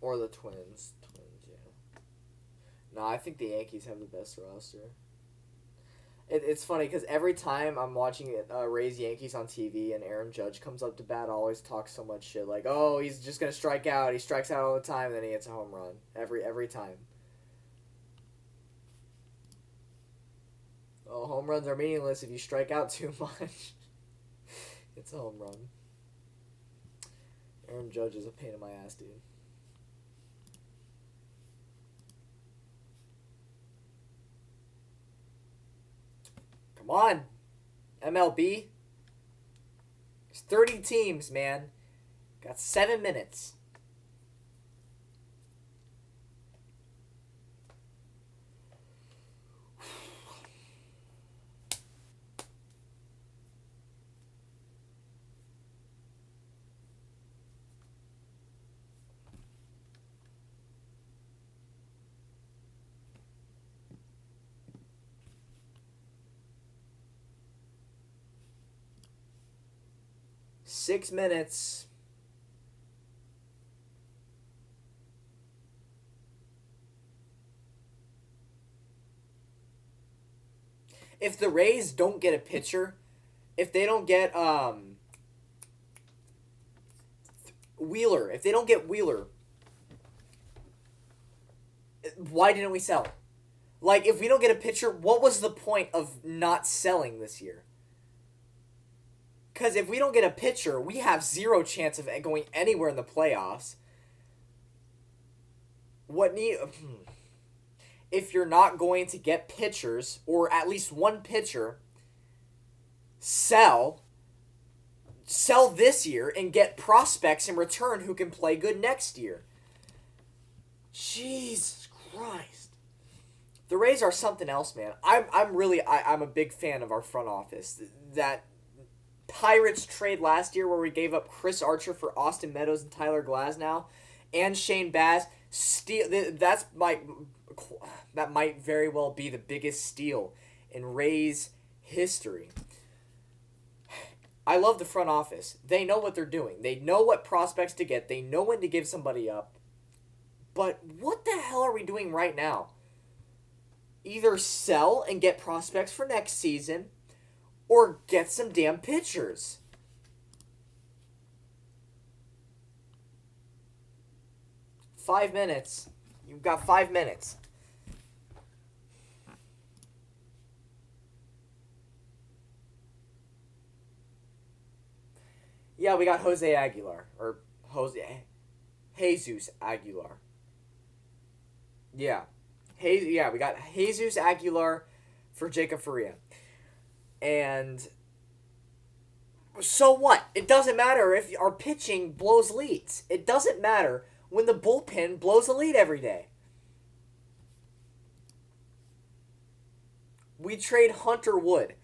Or the Twins. Twins, yeah. No, I think the Yankees have the best roster. It's funny because every time I'm watching Rays Yankees on TV and Aaron Judge comes up to bat, I always talk so much shit like, "Oh, he's just gonna strike out. He strikes out all the time, and then he hits a home run every time." Oh, home runs are meaningless if you strike out too much. It's a home run. Aaron Judge is a pain in my ass, dude. Come on, MLB. There's 30 teams, man. Got 7 minutes. Six minutes. If the Rays don't get a pitcher, if they don't get Wheeler, if they don't get Wheeler, why didn't we sell? Like, if we don't get a pitcher, what was the point of not selling this year? Because if we don't get a pitcher, we have zero chance of going anywhere in the playoffs. If you're not going to get pitchers, or at least one pitcher, sell this year and get prospects in return who can play good next year. Jesus Christ. The Rays are something else, man. I'm a big fan of our front office. That Pirates trade last year where we gave up Chris Archer for Austin Meadows and Tyler Glasnow and Shane Baz. That might very well be the biggest steal in Rays history. I love the front office. They know what they're doing. They know what prospects to get. They know when to give somebody up. But what the hell are we doing right now? Either sell and get prospects for next season, or get some damn pitchers. Five minutes. You've got 5 minutes. Yeah, we got Jose Aguilar. Or Jesus Aguilar. Yeah. We got Jesus Aguilar for Jacob Faria. And So what? It doesn't matter if our pitching blows leads. It doesn't matter when the bullpen blows a lead every day. We trade Hunter Wood.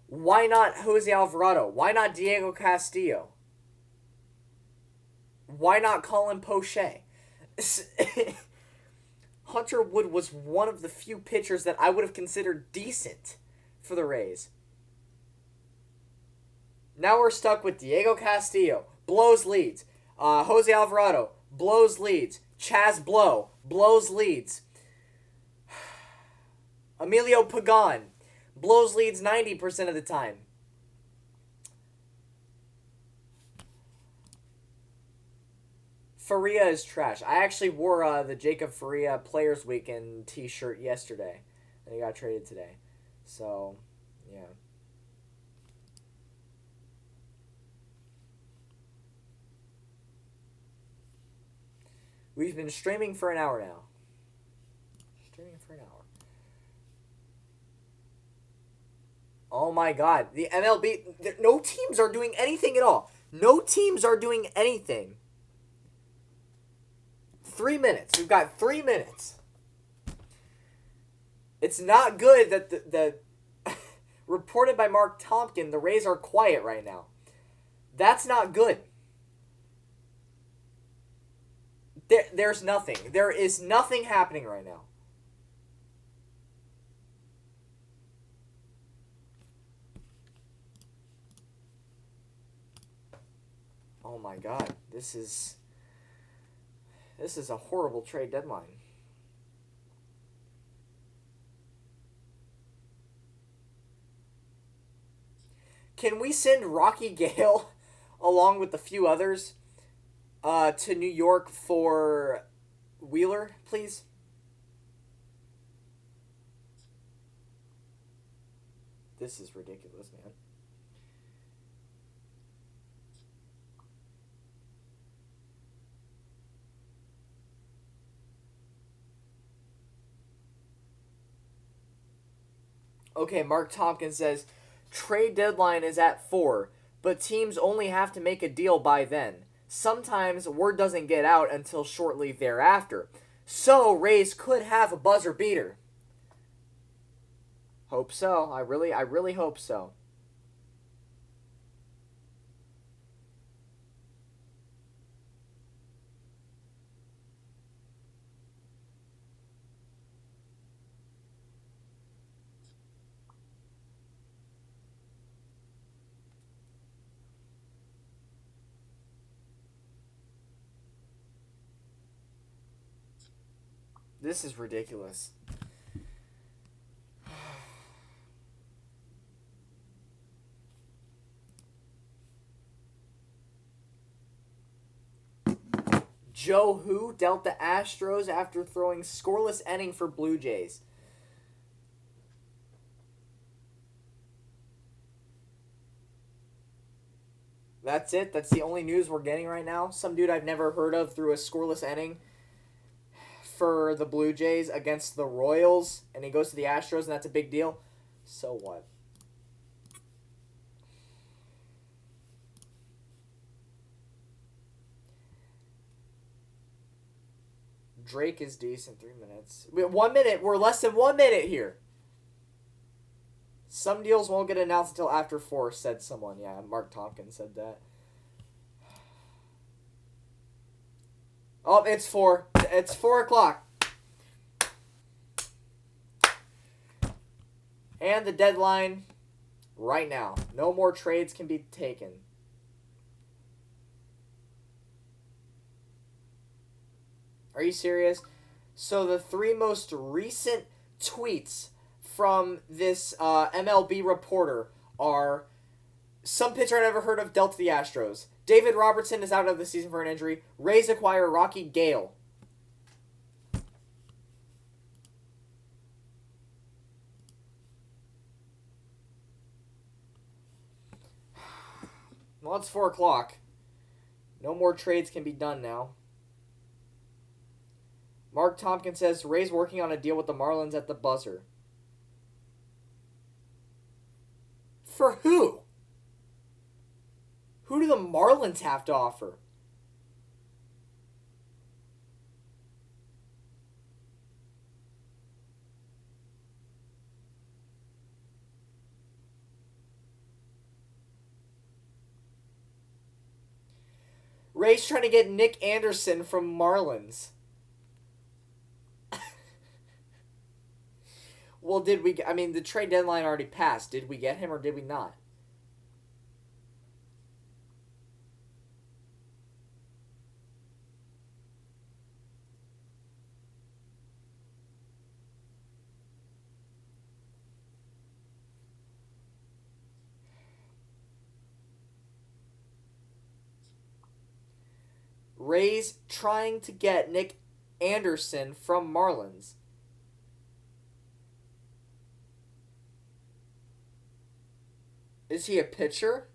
Why not Jose Alvarado? Why not Diego Castillo? Why not Colin Poche? Hunter Wood was one of the few pitchers that I would have considered decent for the Rays. Now we're stuck with Diego Castillo, blows leads. Jose Alvarado, blows leads. Chaz blows leads. Emilio Pagan, blows leads 90% of the time. Faria is trash. I actually wore the Jacob Faria Players Weekend t-shirt yesterday. And he got traded today. So, yeah. We've been streaming for an hour now. Streaming for an hour. Oh my god. The MLB... No teams are doing anything at all. No teams are doing anything. 3 minutes. We've got 3 minutes. It's not good that the reported by Mark Tompkin, the Rays are quiet right now. That's not good. There's nothing. There is nothing happening right now. Oh my god. This is a horrible trade deadline. Can we send Rocky Gale along with a few others to New York for Wheeler, please? This is ridiculous, man. Okay, Mark Tompkins says, trade deadline is at 4, but teams only have to make a deal by then. Sometimes word doesn't get out until shortly thereafter. So, Rays could have a buzzer beater. Hope so. I really hope so. This is ridiculous. Joe Who dealt the Astros after throwing scoreless inning for Blue Jays. That's it? That's the only news we're getting right now? Some dude I've never heard of threw a scoreless inning for the Blue Jays against the Royals, and he goes to the Astros, and that's a big deal? So what? Drake is decent. 3 minutes. 1 minute. We're less than 1 minute here. Some deals won't get announced until after 4, said someone. Yeah, Mark Tompkins said that. Oh, it's 4. It's 4 o'clock. And the deadline right now. No more trades can be taken. Are you serious? So the 3 most recent tweets from this MLB reporter are: some pitcher I never heard of dealt to the Astros. David Robertson is out of the season for an injury. Rays acquire Rocky Gale. Well, it's 4 o'clock. No more trades can be done now. Mark Tompkins says Rays working on a deal with the Marlins at the buzzer. For who? Marlins have to offer? Rays trying to get Nick Anderson from Marlins. Well, did we? I mean, the trade deadline already passed. Did we get him or did we not? Rays trying to get Nick Anderson from Marlins. Is he a pitcher?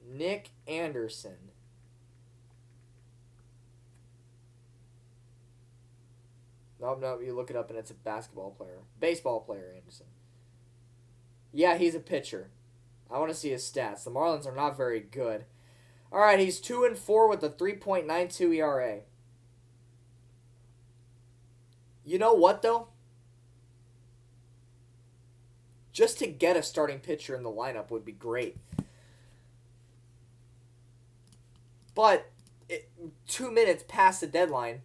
Nick Anderson. Nope, nope, you look it up and it's a basketball player. Baseball player, Anderson. Yeah, he's a pitcher. I want to see his stats. The Marlins are not very good. All right, he's 2-4 with a 3.92 ERA. You know what, though? Just to get a starting pitcher in the lineup would be great. But 2 minutes past the deadline.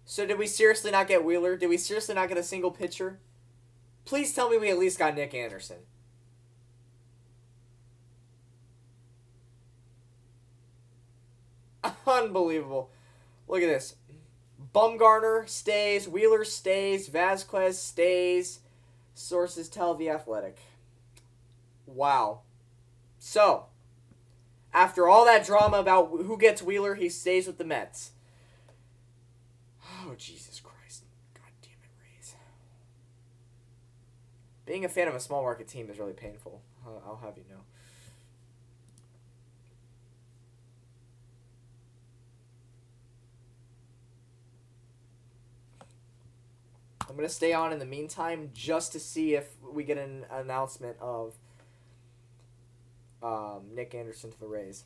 So did we seriously not get Wheeler? Did we seriously not get a single pitcher? Please tell me we at least got Nick Anderson. Unbelievable. Look at this. Bumgarner stays. Wheeler stays. Vasquez stays. Sources tell The Athletic. Wow. So, after all that drama about who gets Wheeler, he stays with the Mets. Oh, Jesus Christ. God damn it, Rays. Being a fan of a small market team is really painful. I'll have you know. I'm going to stay on in the meantime just to see if we get an announcement of Nick Anderson to the Rays.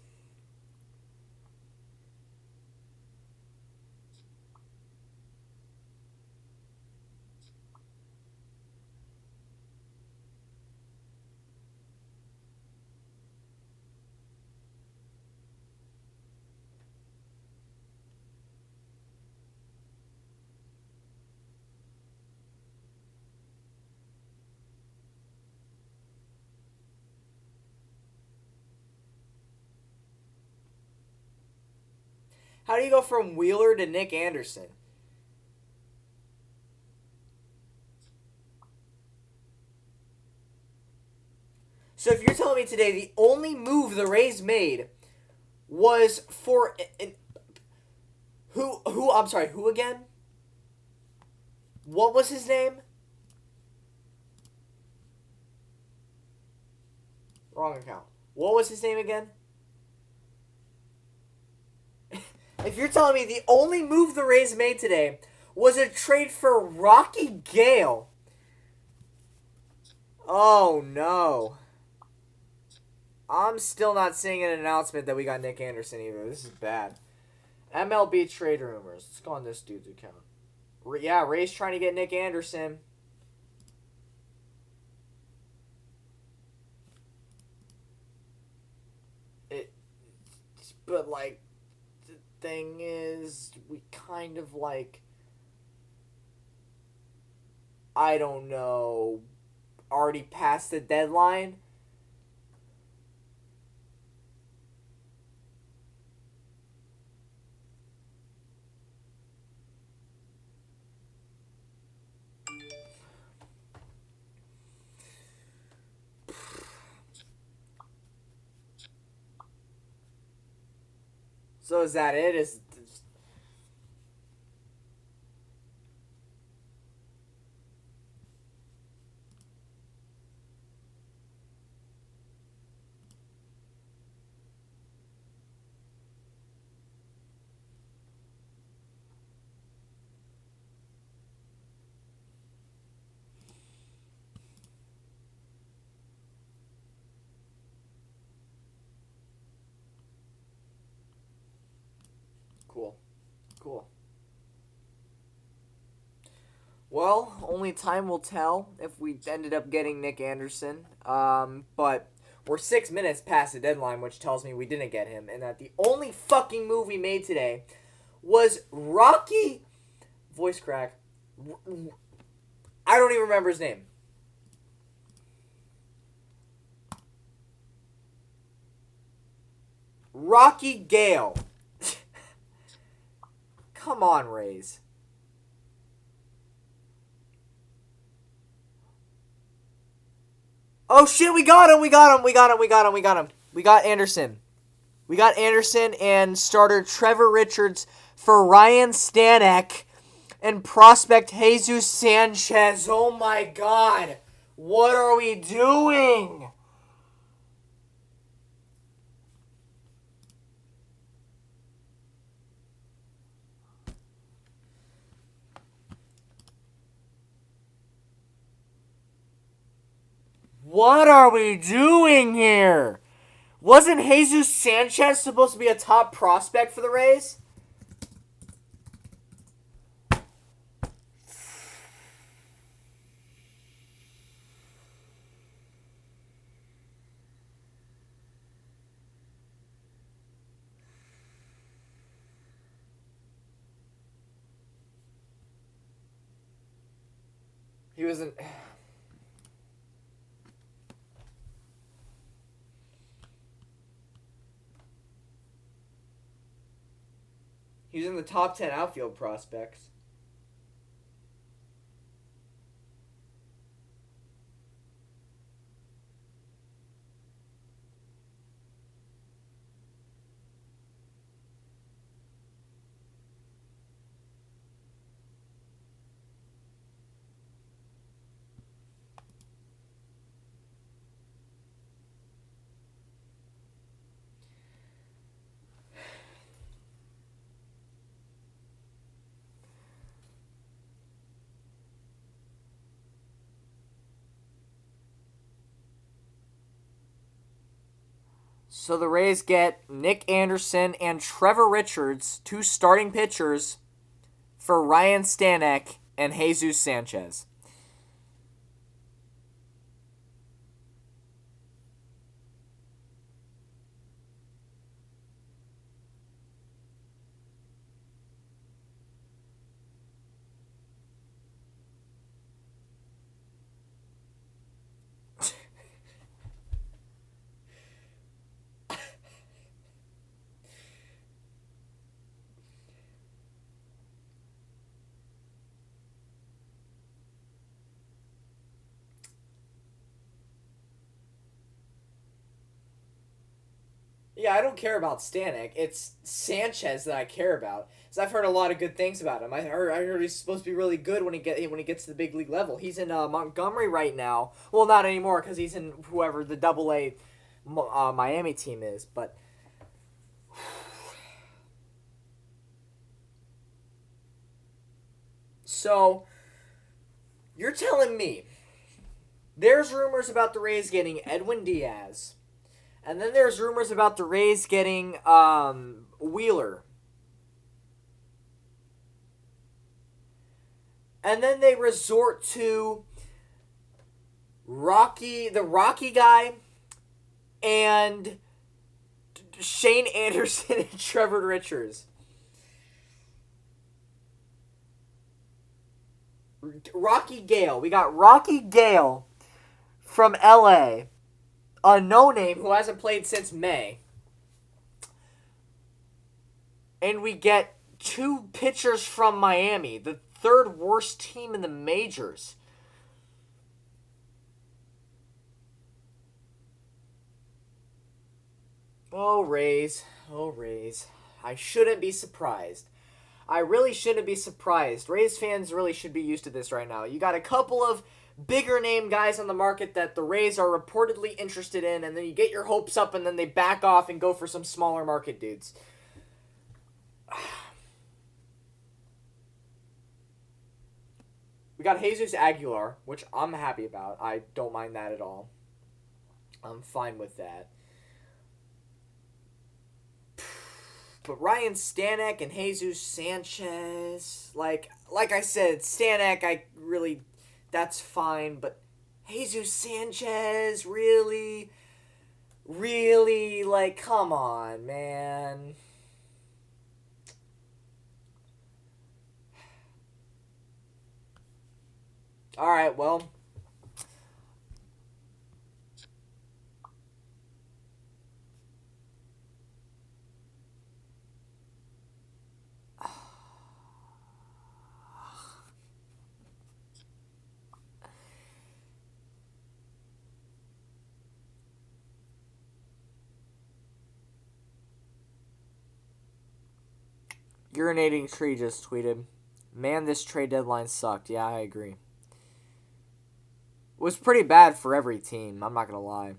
How do you go from Wheeler to Nick Anderson? So if you're telling me today the only move the Rays made was for who I'm sorry, who again? What was his name? Wrong account. What was his name again? If you're telling me the only move the Rays made today was a trade for Rocky Gale. Oh no. I'm still not seeing an announcement that we got Nick Anderson either. This is bad. MLB trade rumors. Let's go on this dude's account. Yeah, Ray's trying to get Nick Anderson. But like, the thing is, we kind of like, I don't know, already passed the deadline. So is that it? Is Cool. Cool. Well, only time will tell if we ended up getting Nick Anderson. But we're 6 minutes past the deadline, which tells me we didn't get him, and that the only fucking move we made today was Rocky. Voice crack. I don't even remember his name. Rocky Gale. Come on, Rays. Oh shit, we got him. We got Anderson. We got Anderson and starter Trevor Richards for Ryan Stanek and prospect Jesus Sanchez. Oh my god. What are we doing? What are we doing here? Wasn't Jesus Sanchez supposed to be a top prospect for the Rays? He wasn't. He was in the top 10 outfield prospects. So the Rays get Nick Anderson and Trevor Richards, two starting pitchers, for Ryan Stanek and Jesus Sanchez. Yeah, I don't care about Stanek. It's Sanchez that I care about. Because I've heard a lot of good things about him. I heard he's supposed to be really good when he gets to the big league level. He's in Montgomery right now. Well, not anymore because he's in whoever the Double A Miami team is. But so you're telling me there's rumors about the Rays getting Edwin Diaz. And then there's rumors about the Rays getting Wheeler. And then they resort to the Rocky guy, and Shane Anderson and Trevor Richards. Rocky Gale. We got Rocky Gale from LA. A no-name who hasn't played since May. And we get two pitchers from Miami, the third worst team in the majors. Oh, Rays. Oh, Rays. I shouldn't be surprised. I really shouldn't be surprised. Rays fans really should be used to this right now. You got a couple of bigger name guys on the market that the Rays are reportedly interested in, and then you get your hopes up, and then they back off and go for some smaller market dudes. We got Jesus Aguilar, which I'm happy about. I don't mind that at all. I'm fine with that. But Ryan Stanek and Jesus Sanchez, like I said, Stanek, that's fine. But Jesus Sanchez, really, like, come on, man. All right, well. Urinating Tree just tweeted, "Man, this trade deadline sucked." Yeah, I agree. It was pretty bad for every team, I'm not going to lie.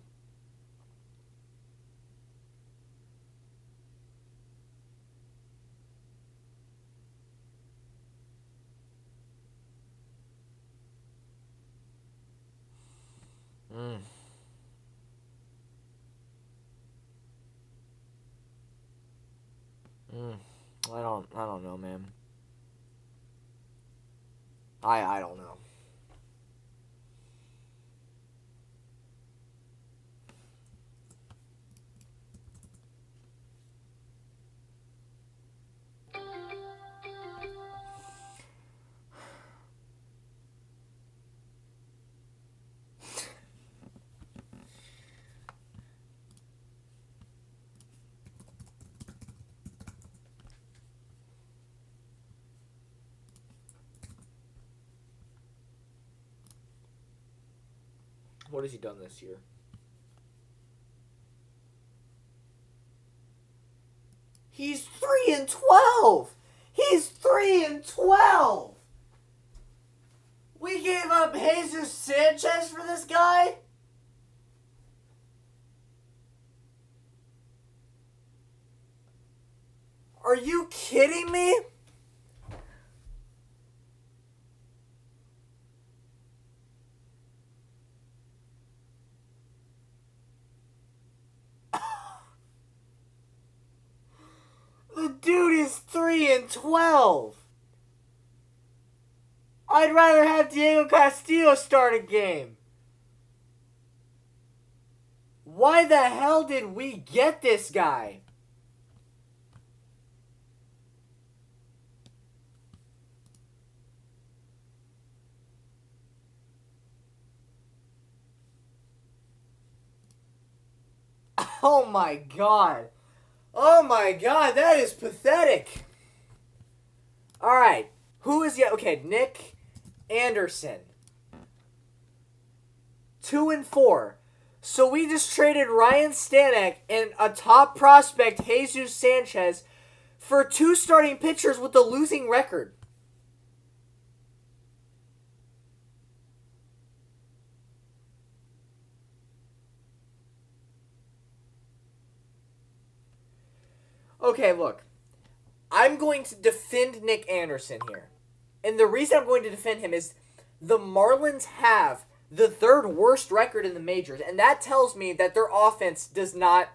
Mm. Mm. I don't know, man. I don't know. What has he done this year? He's 3-12. He's 3-12. We gave up Jesus Sanchez for this guy? Are you kidding me? The dude is 3-12. I'd rather have Diego Castillo start a game. Why the hell did we get this guy? Oh my god. Oh my god, that is pathetic. Alright. Who is yet? Okay, Nick Anderson. 2-4. So we just traded Ryan Stanek and a top prospect, Jesus Sanchez, for 2 starting pitchers with a losing record. Okay, look. I'm going to defend Nick Anderson here. And the reason I'm going to defend him is the Marlins have the 3rd worst record in the majors. And that tells me that their offense does not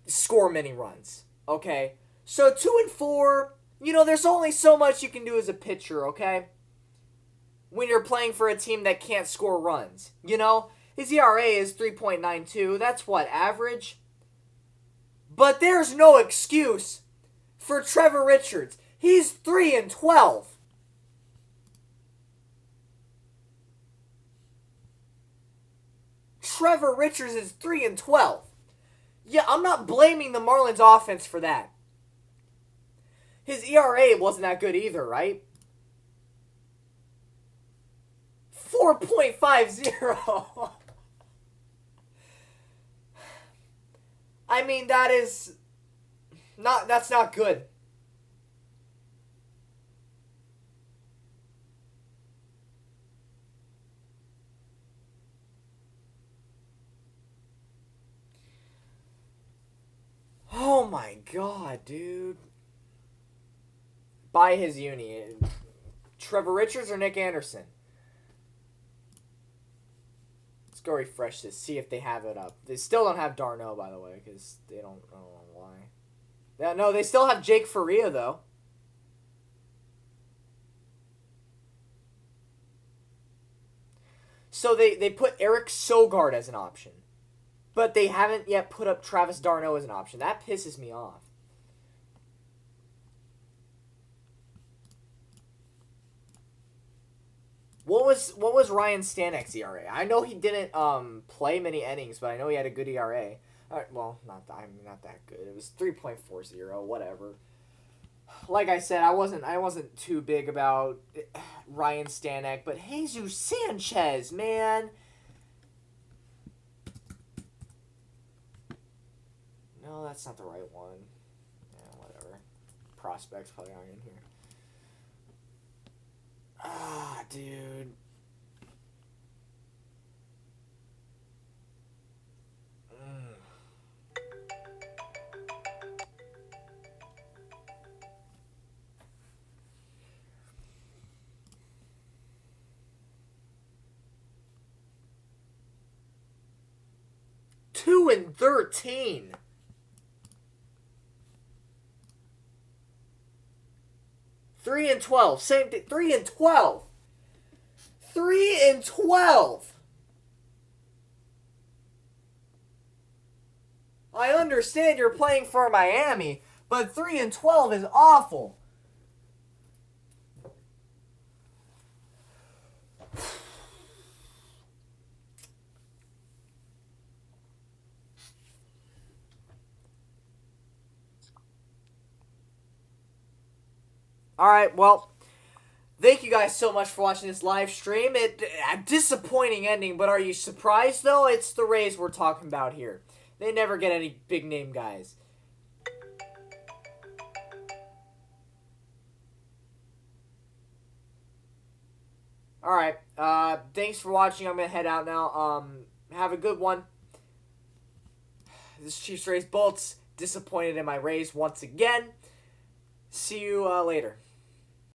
score many runs. Okay? So 2-4, there's only so much you can do as a pitcher, okay? When you're playing for a team that can't score runs. His ERA is 3.92. That's what, average? But there's no excuse for Trevor Richards. He's 3-12. Trevor Richards is 3-12. Yeah, I'm not blaming the Marlins offense for that. His ERA wasn't that good either, right? 4.50. I mean, that's not good. Oh my god, dude. Buy his uni. Trevor Richards or Nick Anderson? Let's go refresh this, see if they have it up. They still don't have Darno, by the way, because they don't, I don't know why. Yeah, no, they still have Jake Faria, though. So they put Eric Sogard as an option. But they haven't yet put up Travis d'Arnaud as an option. That pisses me off. What was Ryan Stanek's ERA? I know he didn't play many innings, but I know he had a good ERA. Well, not that good. It was 3.40, whatever. Like I said, I wasn't too big about Ryan Stanek, but Jesus Sanchez, man. No, that's not the right one. Yeah, whatever. Prospects probably aren't in here. Ah, dude. Mm. Two and 13. 3 and 12. Same thing. 3 and 12. 3 and 12. I understand you're playing for Miami, but 3 and 12 is awful. All right, well, thank you guys so much for watching this live stream. A disappointing ending, but are you surprised though? It's the Rays we're talking about here. They never get any big name guys. All right, thanks for watching. I'm gonna head out now. Have a good one. This is Chiefs Rays Bolts. Disappointed in my Rays once again. See you later.